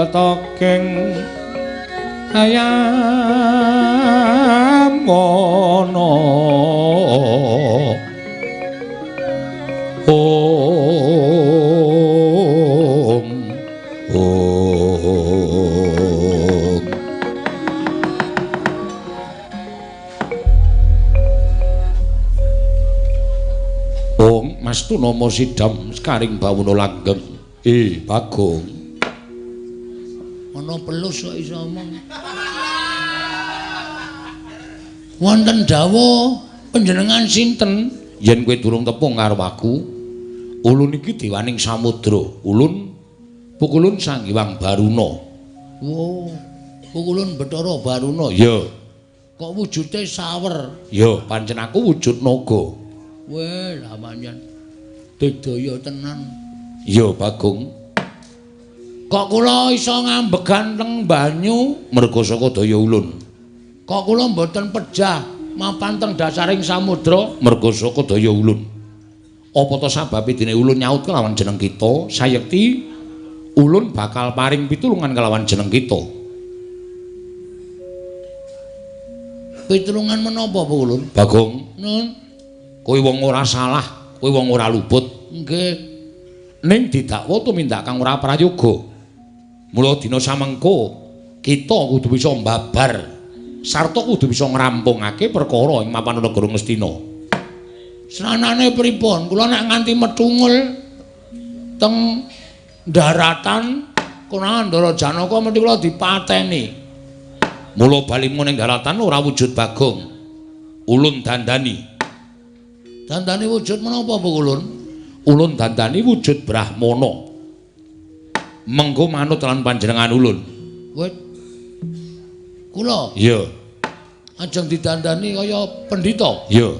Papatoking ayam ngono Mastu nama sidam sekaring bawuna langgeng. Bagong. Ana pelus kok iso omong. Wonten dawuh panjenengan sinten? Yen kowe durung tepung karo aku, ulun iki diwaning samudra. Ulun pukulun Sang Hyang Baruna. Oh, pukulun Bathara Baruna. Ya. Kok wujude sawer? Ya, pancen aku wujud naga. Weh, lah pancen digdaya tenan. Ya, Bagong. Kok kula iso ngambegan teng banyu merga saka daya ulun. Kok kula mboten pejah mapan teng dasaring samudra merga saka daya ulun. Apa to sababe dene ulun nyaut kelawan jeneng kita, sayekti ulun bakal paring pitulungan kelawan jeneng kita. Pitulungan menapa, Bu Ulun? Bagong. Nun. Kowe wong ora salah. Kowe wong ora luput. Nggih. Ning didakwa tumindak kang ora prayoga. Mula dina samengko kita kudu bisa mbabar sarta kudu bisa ngrampungake perkara ing mapan negara Ngastina. Senanane pripun? Kula nek nganti metungul teng daratan Kunandara Janaka mesti kula dipateni. Mula bali ning daratan ora wujud Bagong. Ulun dandani. Dandani wujud menapa Bu Ulun? Ulun dandani wujud Brahmana. Mengko manut lan panjenengan ulun. Wet. Kula. Iya. Ajeng didandani kaya pendhita. Iya.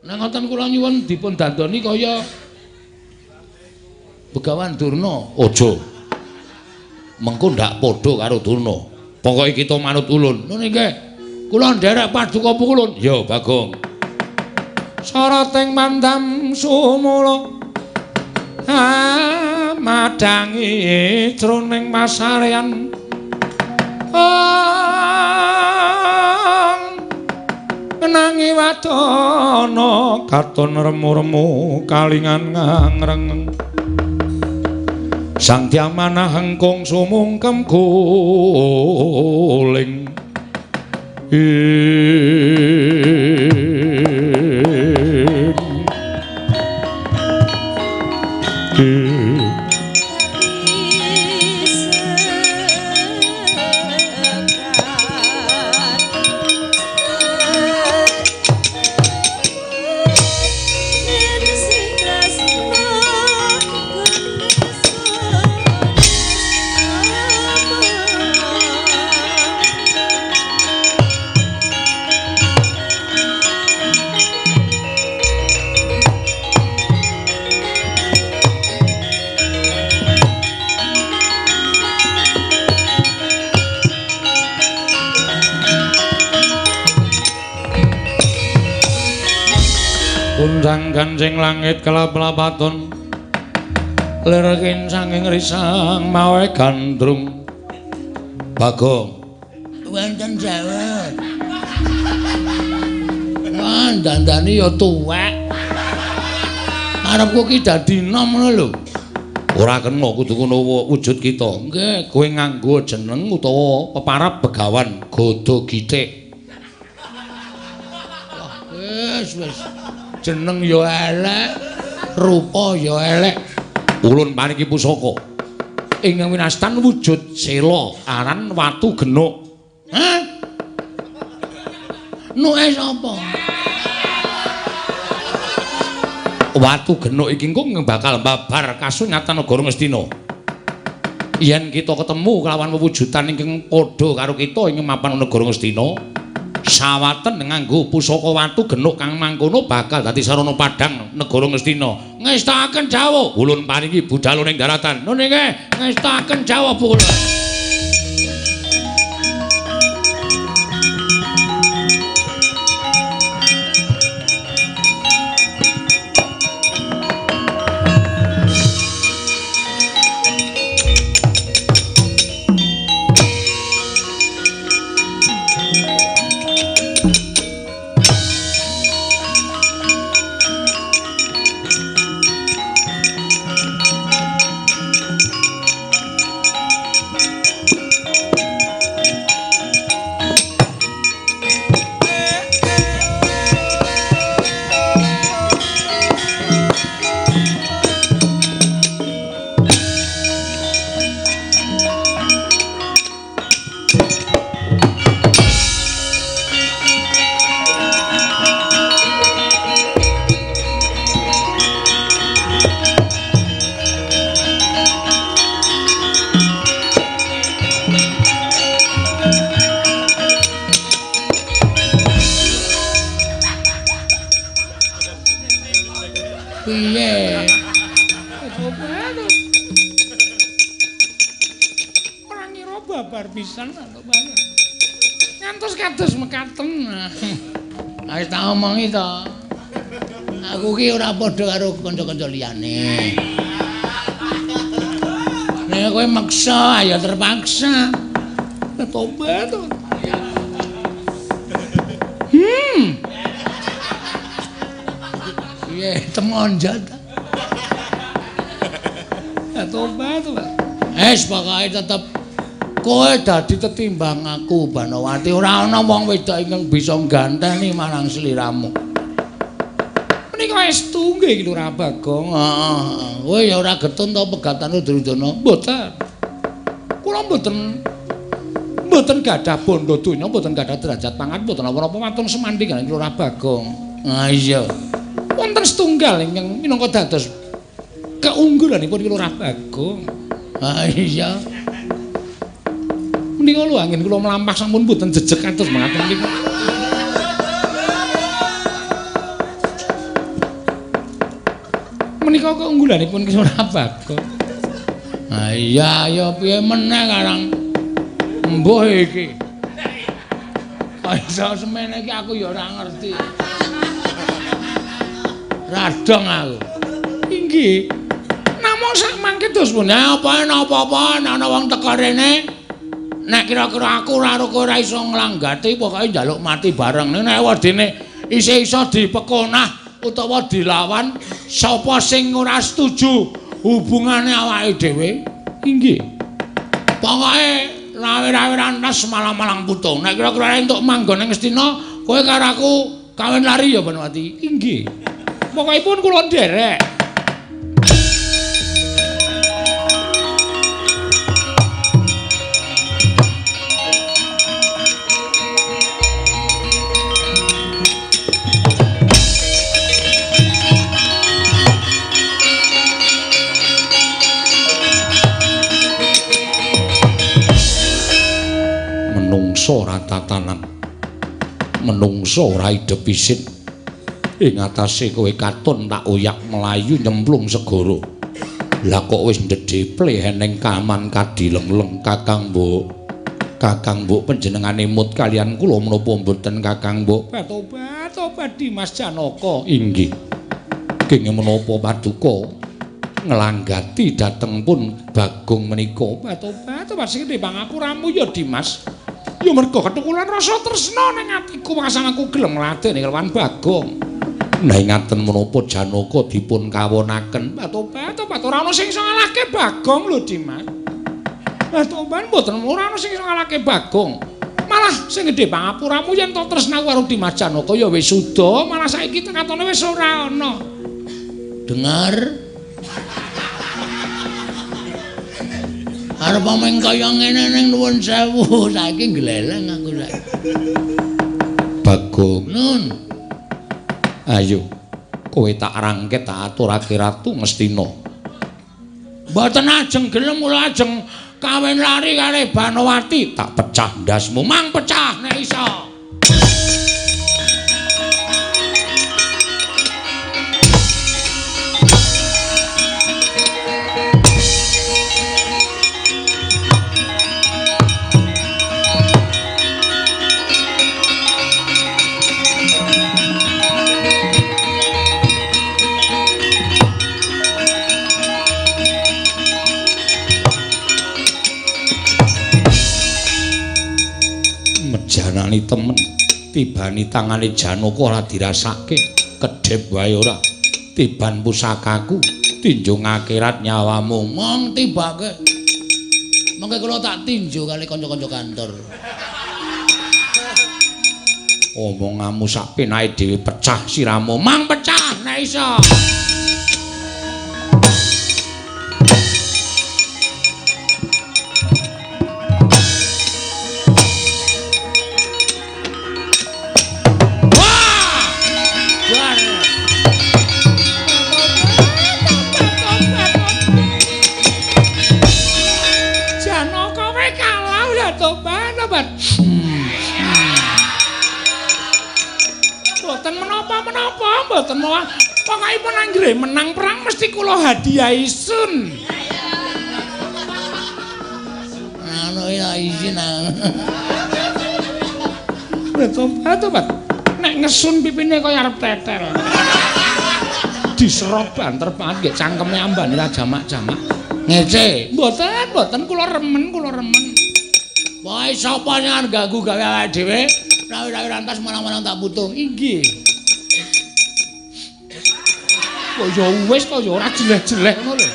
Nek ngoten kula nyuwun dipun dandani kaya Begawan Durna. Aja. Mengko ndak padha karo Durna. Pokoke kita manut ulun. Ngono nggih. Kula nderek paduka pukulun. Ya, Bagong. Sarating mandam sumula madangi jroning pasarean. Menangi wadana katon remu-remu kalingan ngangreng. Sang Dyamana hengkung sumungkem guling. Undang kancing langit kelap-lapaton lirakin sanging risang mawe gandrung. Bagong wonten jawab. Wah, dandani ya tuwek. Arepku ki dadi nom ngono lho. Ora kena kudu ngono wujud kita. Nggih, kowe nganggo jeneng utawa peparab Begawan Godo Gitik. Wis. Jeneng ya elek, rupa ya elek. Ulun paniki pusaka. Ing winastan wujud sela aran watu genuk. Hah? Nuke sapa? Watu genuk iki engko bakal mbabar kasunyatan negara Ngastina. Yen kita ketemu kelawan wewujudan ingkang padha karo kita ing mapan negara Ngastina, sawaten nganggo pusaka watu genuk kang mangkono bakal dadi sarana padhang negara Ngastina. Ngestakaken Jawa. Ulun paniki budal ning daratan. Ngono nggih, ngestakaken Jawa Bu. Piye? Ora ngira babar pisan to, Bang. Ngantos kados mekaten. Wis tak omongi to. Aku ki ora padha karo kanca-kanca liyane. Nek kowe maksa, ya terpaksa. Tobat to. Temonjat. Tobat to. Pokoke tetep Kowe dadi tetimbang aku Banowati ora ana wong wedok ingkang bisa ngganteni marang sliramu. Menika estu nggih iki Lurah Bagong. Heeh. Kowe ya ora getun to pegatan Duryudana? Mboten. Kula mboten gadah bondo donya, mboten gadah derajat pangan, mboten apa-apa wantun semandhi kalih Lurah Bagong. Ah iya. Wonten setunggal ingkang minangka dados keunggulanipun Lurah Bagong. Ah iya. Menika lho angin kula mlampah sampun mboten jejeg kados mangkaten menika. Menika keunggulanipun Lurah Bagong. Ah iya ya piye meneh karang mbuh iki. Kaya semene iki aku ya ora ngerti. Radong aku. Inggih. Namung sak mangke dos pun apa-apa ana wong teko rene. Nek kira-kira aku karo kowe ora iso nglanggati pokoke njaluk mati bareng. Nek wedine isih iso dipekonah utawa dilawan sapa sing ora setuju hubungane awake dhewe. Inggih. Pokoke rawe-rawe rantas malang-malang putung. Nek kira-kira entuk manggon ing Ngastina, kowe karo aku kawin lari ya Banowati. Inggih. Pokokipun kula nderek. Menungso ora tatanan. Menungso ora idep isin. Ing atase kowe katon tak oyak melayu nyemplung segara. Lah kok wis ndedheple eneng kaman kadilengleng Kakang Mbok. Kakang Mbok panjenengane mut kalian kula menapa mboten Kakang Mbok? Tobat Dimas Janaka. Inggih. Kenging menapa paduka nglanggati dhateng pun Bagong menika. Tobat sing timbang aku ramu ya Dimas. Ya merga ketukulan rasa tresna ning atiku makasan aku gelem ngladeni kelawan Bagong. Nah ngaten menapa Janaka dipun kawonaken. Tobat ora ana sing iso ngalahke Bagong lho Dimas. Tobat mboten ora ana sing iso ngalahke Bagong. Malah sing gedhe pangapuramu yen to tresnaku karo Dimas Janaka ya wis suda, malah saiki tekatone wis ora ana. Dengar. Arep meng kaya ngene ning nuwun sewu, saiki gleleng aku lek. Bagong nun. Ayo, kowe tak rangket tak aturake Ratu Ngastina. Mboten ajeng gelem kula ajeng kawin lari kalih Banowati, tak pecah ndasmu, mang pecah nek iso. Janani temen tibani tangane Janaka ora dirasake kedhep wae ora tiban pusakaku tinju akhirat nyawamu mong tibake mengke kula tak tinju kali kanca-kanca kantor omonganmu sak penake dhewe pecah siramu mang pecah nek iso. Mboten malah pokokipun anggere menang perang mesti kula hadiahi sun. Anu ya izin. Tobat. Nek ngesun pipine kaya arep tetel. Diserok banter banget nggih cangkeme ambane ra jamak-jamak. Ngece. Mboten kula remen. Wae sapa sing ganggu gawe awake dhewe, rawi-rawi rantas malang-malang tak butuh. Inggih. Kok ya wis kok ya ora jeleh-jeleh ngono lho.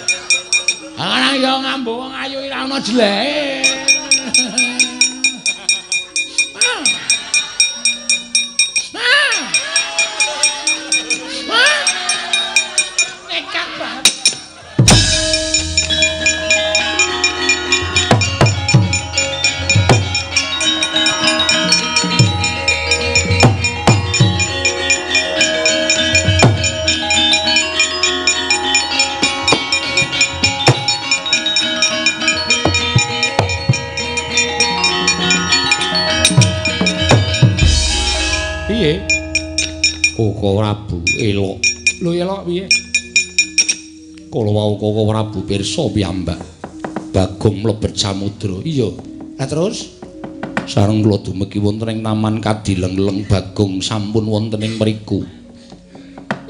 Ana ya ngambung wong ayu ora ana jelehe. piye? Koko Prabu elok. Lho elok piye? Kala wau Koko Prabu pirsa piyambak Bagong mlebet samudra. Iya. Lah terus sareng kula dumugi wonten ing Taman Kadileng-leng Bagong sampun wonten ing mriku.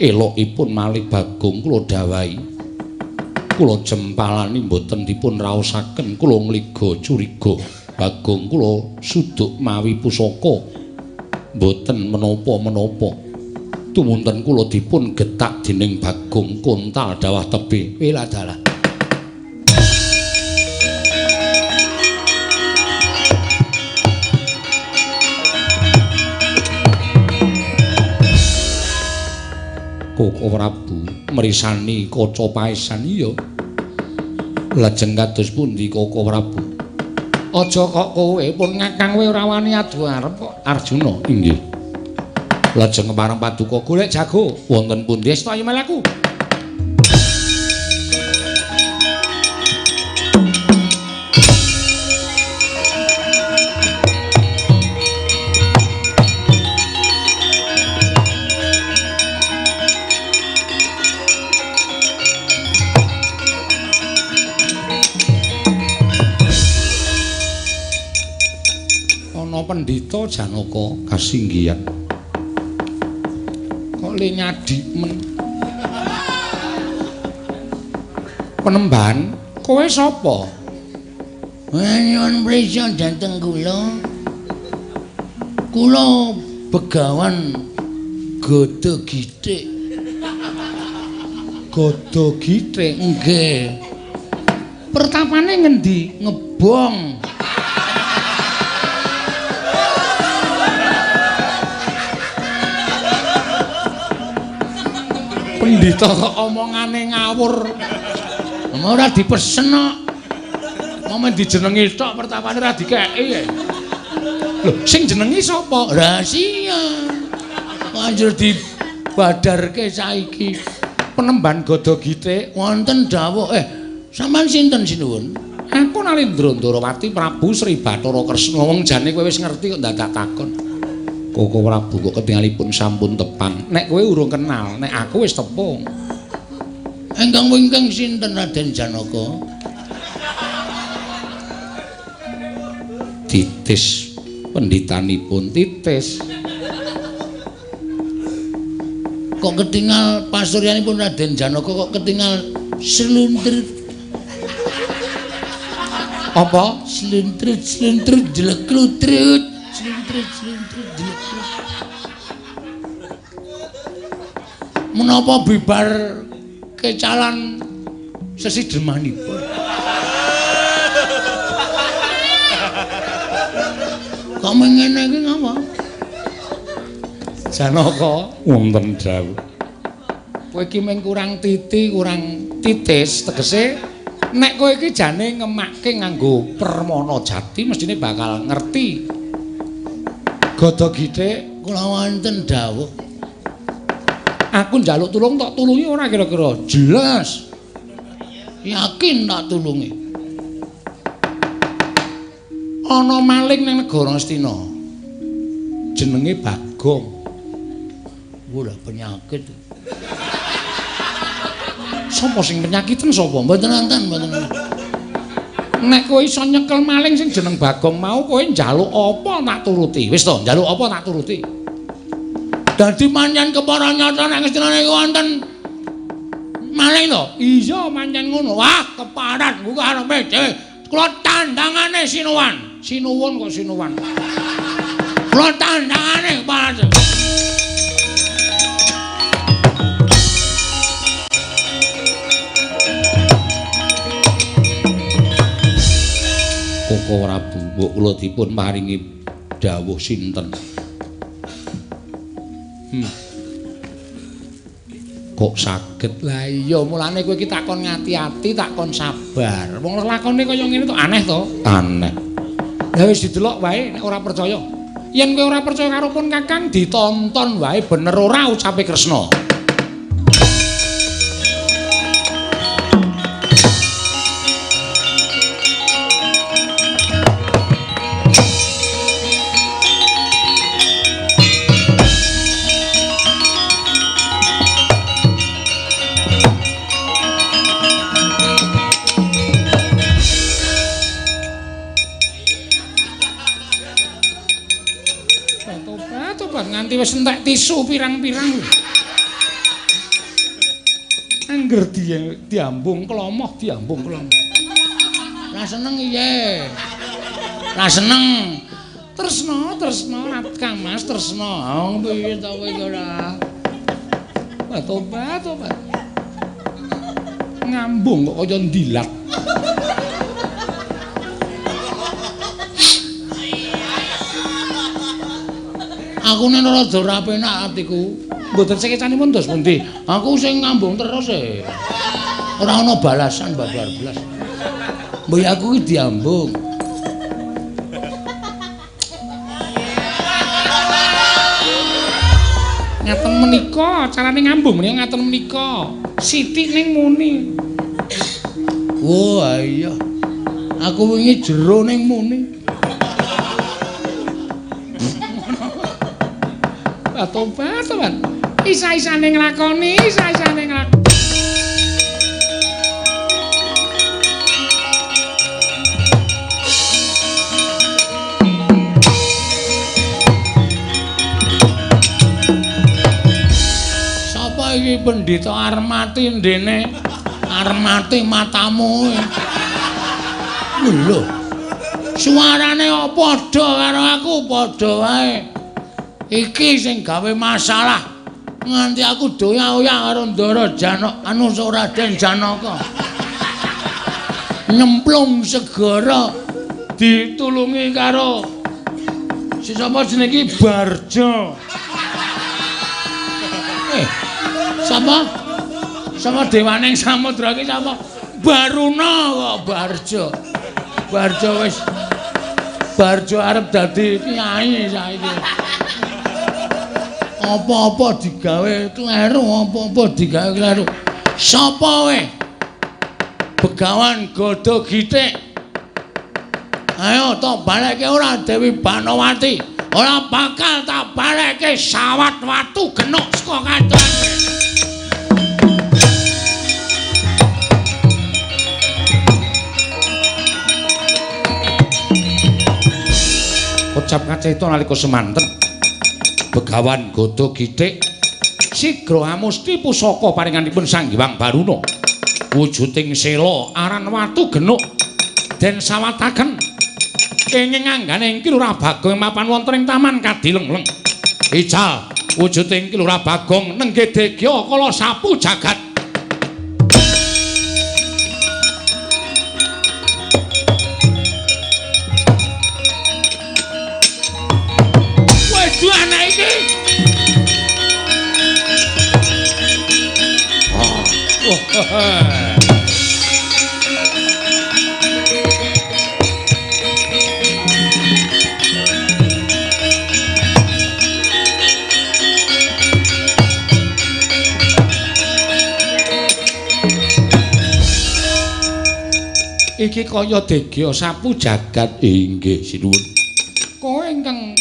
Elokipun malih Bagong kula dawahi. Kula jempalani mboten dipun raosaken, kula ngliga curiga. Bagong kula suduk mawi pusaka. Mboten menapa-menapa. Tumunten kula dipun getak dening Bagong kontal dawah tebe. Wela dalah. Koko Prabu mrisani kaca paesan iya. Lajeng kados pundi Koko Prabu? Aja kok kowe pun ngakang kowe ora wani adu arep kok Arjuna. Inggih. Lajeng pareng paduka golek jago wonten pundi astaya melaku? Pendhita Janaka kasinggihan kok le nyadik men Penemban kowe sapa? Nyuwun prisa dhateng kula Begawan Gada Githik. Gada Githik nggih. Pertapane ngendi? Ngebong. Pendhita kok omongane ngawur. Ora dipesen kok. Mame dijenengi tok pertapane ora dikeki. Lho, sing jenengi sapa? Rahasia. Anjur dibadarke saiki. Penemban Gada Githik wonten dawuh. Sampeyan sinten sinuwun? Aku Nalendra Ndarawati Prabu Sri Bathara Kresna. Wong jane kowe wis ngerti kok dadak takon. Koko Prabu kok ketingalipun sampun tepang. Nek kowe urung kenal, nek aku wis tepung. Engkang wingkang sinten Raden Janaka? Titis penditanipun Titis. Kok ketingal pasuryanipun Raden Janaka kok ketingal sluntrut. Apa? Sluntrut jeleklutrut. Sluntrut jeleklutrut. Menapa bibar kecalan sesidemanipun? Kok ngene iki ngapa? Janaka wonten dawuh. Kowe iki mung kurang titi, kurang titis, tegese nek kowe iki jane ngemakke nganggo permana jati mestine bakal ngerti. Gada Githik kula wonten dawuh. Aku njaluk tulung tak tulungi ora kira-kira? Jelas. Yakin tak tulungi. Ana maling ning negara Astina. Jenenge Bagong. Ora penyakit. Sapa sing penyakiten sapa? Mboten wonten, mboten. Nek kowe iso nyekel maling sing jeneng Bagong mau kowe njaluk apa tak turuti. Wis to, njaluk apa tak turuti. Dadi pancen kepara nyata nek Astina niku wonten maling to? Iya, pancen ngono. Wah, keparat ku karepe dhewe. Kula tandangane sinuwan. Sinuwun kok sinuwan. Kula tandangane keparat. Koko Prabu, mbok kula dipun paringi dawuh sinten? Kok saged? Lah iya, mulane kowe iki takon ngati-ati, takon sabar. Wong lakone kaya ngene to aneh to? Aneh. Lah wis didelok wae nek ora percaya. Yen kowe ora percaya karo pun Kakang ditonton wae bener ora ucape Kresna. Tobat nganti wis entek tisu pirang-pirang. Angger diambung klomoh. Lah seneng iye. Lah seneng. Tresno Kang Mas tresno. Piye ta kowe iki ora. Tobat. Ngambung kok kaya ndilat. Aku nek rada ora penak atiku. Mboten sekecanipun dos pundi. Aku sing ngambung terus e. Ora ana balasan babar blas. Mbok aku iki diambung. Ngaten menika carane ngambung menika ngaten menika. Sithik ning muni. Oh iya. Aku wingi jero ning muni. Tobat. Isa-isane nglakoni. Sapa iki Pendhita Armati ndene? Armati matamu. Lho. Suarane padha karo aku padha wae. Iki sing gawe masalah nganti aku doya-oyak karo Ndara Raden Janaka. Nyemplung segara ditulungi karo sapa jenenge iki Barjo. Sapa dewaning samudra iki sapa? Baruna kok Barjo. Barjo arep dadi kiai saiki. Apa-apa digawe kleru, Sapa we? Begawan Godho Gitik. Ayo tak balekke ora Dewi Banowati. Ora bakal tak balekke sawat watu genuk saka kancane. Ucap kaceta nalika semanten. Begawan Godho Gitik sigra amusti pusaka paringanipun Sang Hyang Baruna wujuding sela aran watu genuk den sawataken kenging angganing Kilurah Bagong mapan wonten ing taman Kadilengleng ical wujuding Kilurah Bagong nenggih degya kala sapu jagat Iki kaya degya sapu jagat inggih sinuwun. Kowe ingkang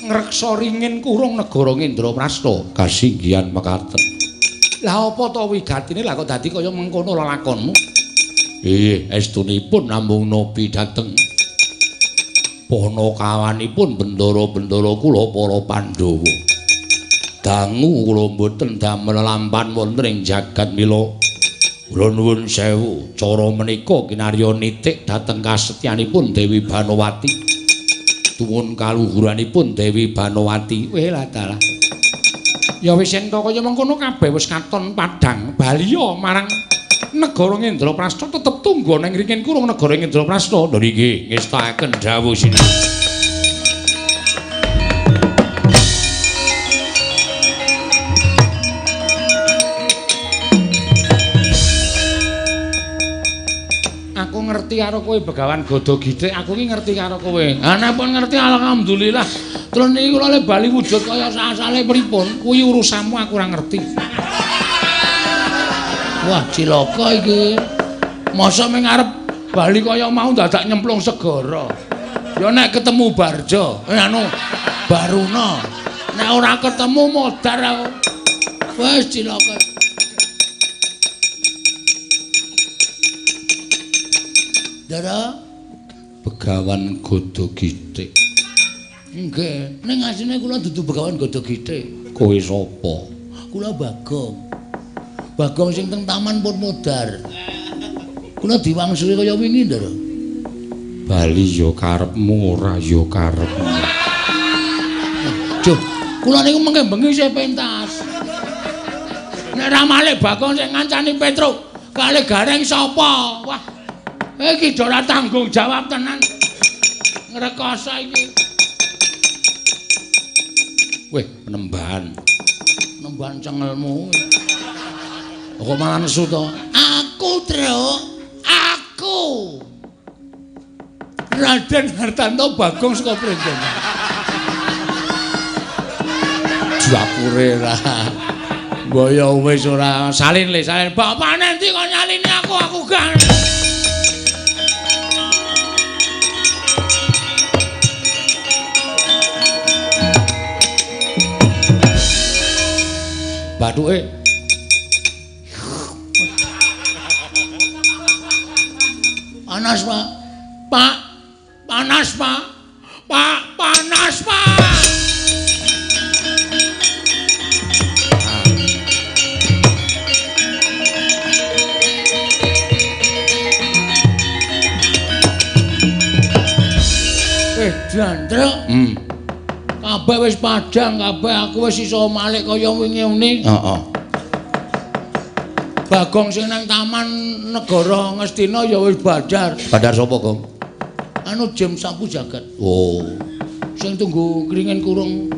ngreksa ringin kurung negara Ngendraprasta kasinggihan mekaten. Lah apa to wigatine lah kok dadi kaya mengkono lelakonmu? Estunipun namung nopi dhateng panakawanipun bendara-bendara kula para Pandhawa. Dangu kula mboten damel lampan wonten ing jagat mila. Kula nuwun sewu, cara menika kinarya nitik dhateng kasetyanipun Dewi Banowati. Tuwun kaluhuranipun Dewi Banowati. Lah dalah. Ya wis ento kaya mengkono kabeh wis katon padhang baliya marang negara Ngendraprasta tetep tunggu ning ringin kurung negara Ngendraprasta. Lha niki ngestakaken dawuh sinuwun. Aku ngerti karo kowe Begawan Godho Gitik, aku iki ngerti karo kowe. Ana pun ngerti alhamdulillah. Terus niki kula le bali wujud kaya asale pripun, kuwi urusanmu aku ora ngerti. Wah, cilaka iki. Masa ming arep bali kaya mau dadak nyemplung segara. Ya nek ketemu Barjo, Baruna. Nek ora ketemu modar aku. Wes cilaka. Dara Begawan Godho Gitik. Nggih, ning asline kula dudu Begawan Godhogithik. Kowe sapa? Kula Bagong. Bagong sing teng Taman Purmodar. Kula diwangsuli kaya wingi, Ndara. Bali ya karepmu, ora ya karepmu. Duh, kula niku mengke bengi isih pentas. Nek ra malih Bagong sing ngancani Petruk, kalih Gareng sapa? Wah, iki ora tanggung jawab tenan. Ngrekoso iki. Weh, penembahan. Penembahan cengelmu. Kok malah nesu to? Aku, Truk. Aku. Raden Hartanto Bagong saka Prenjen. Dapure ra. Boyo wis ora salin le, salin. Bapakne endi kok nyalini aku gak. Bathuke panas, Pak. Pak, panas, Pak. Pak, panas, Pak. Jandra. Kabeh wis padhang, kabeh aku wis iso malih kaya wingi-wingi. Heeh. Bagong sing nang Taman Negara Ngastina ya wis badar. Badar sapa, Gong? Anu Jem Sapu Jagat. Oh. Sing tunggu kringin kurung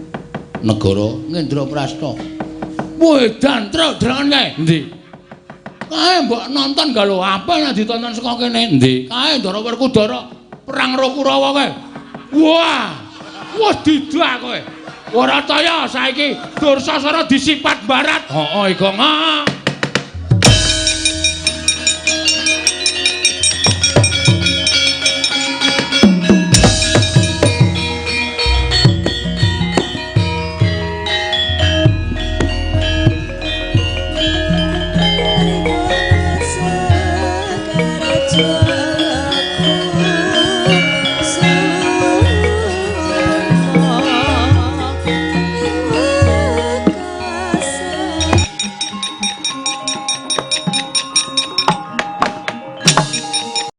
Negara Ngendra Prasta. Weh, Jandra, drangan kae. Endi? Kae mbok nonton gak lho, apa yang ditonton saka kene? Endi? Kae Ndara Werkudara perang karo Kurawa kae. Wah, wah didak kowe. Ora taya saiki Dursasana disipat barat. Heeh, Gong.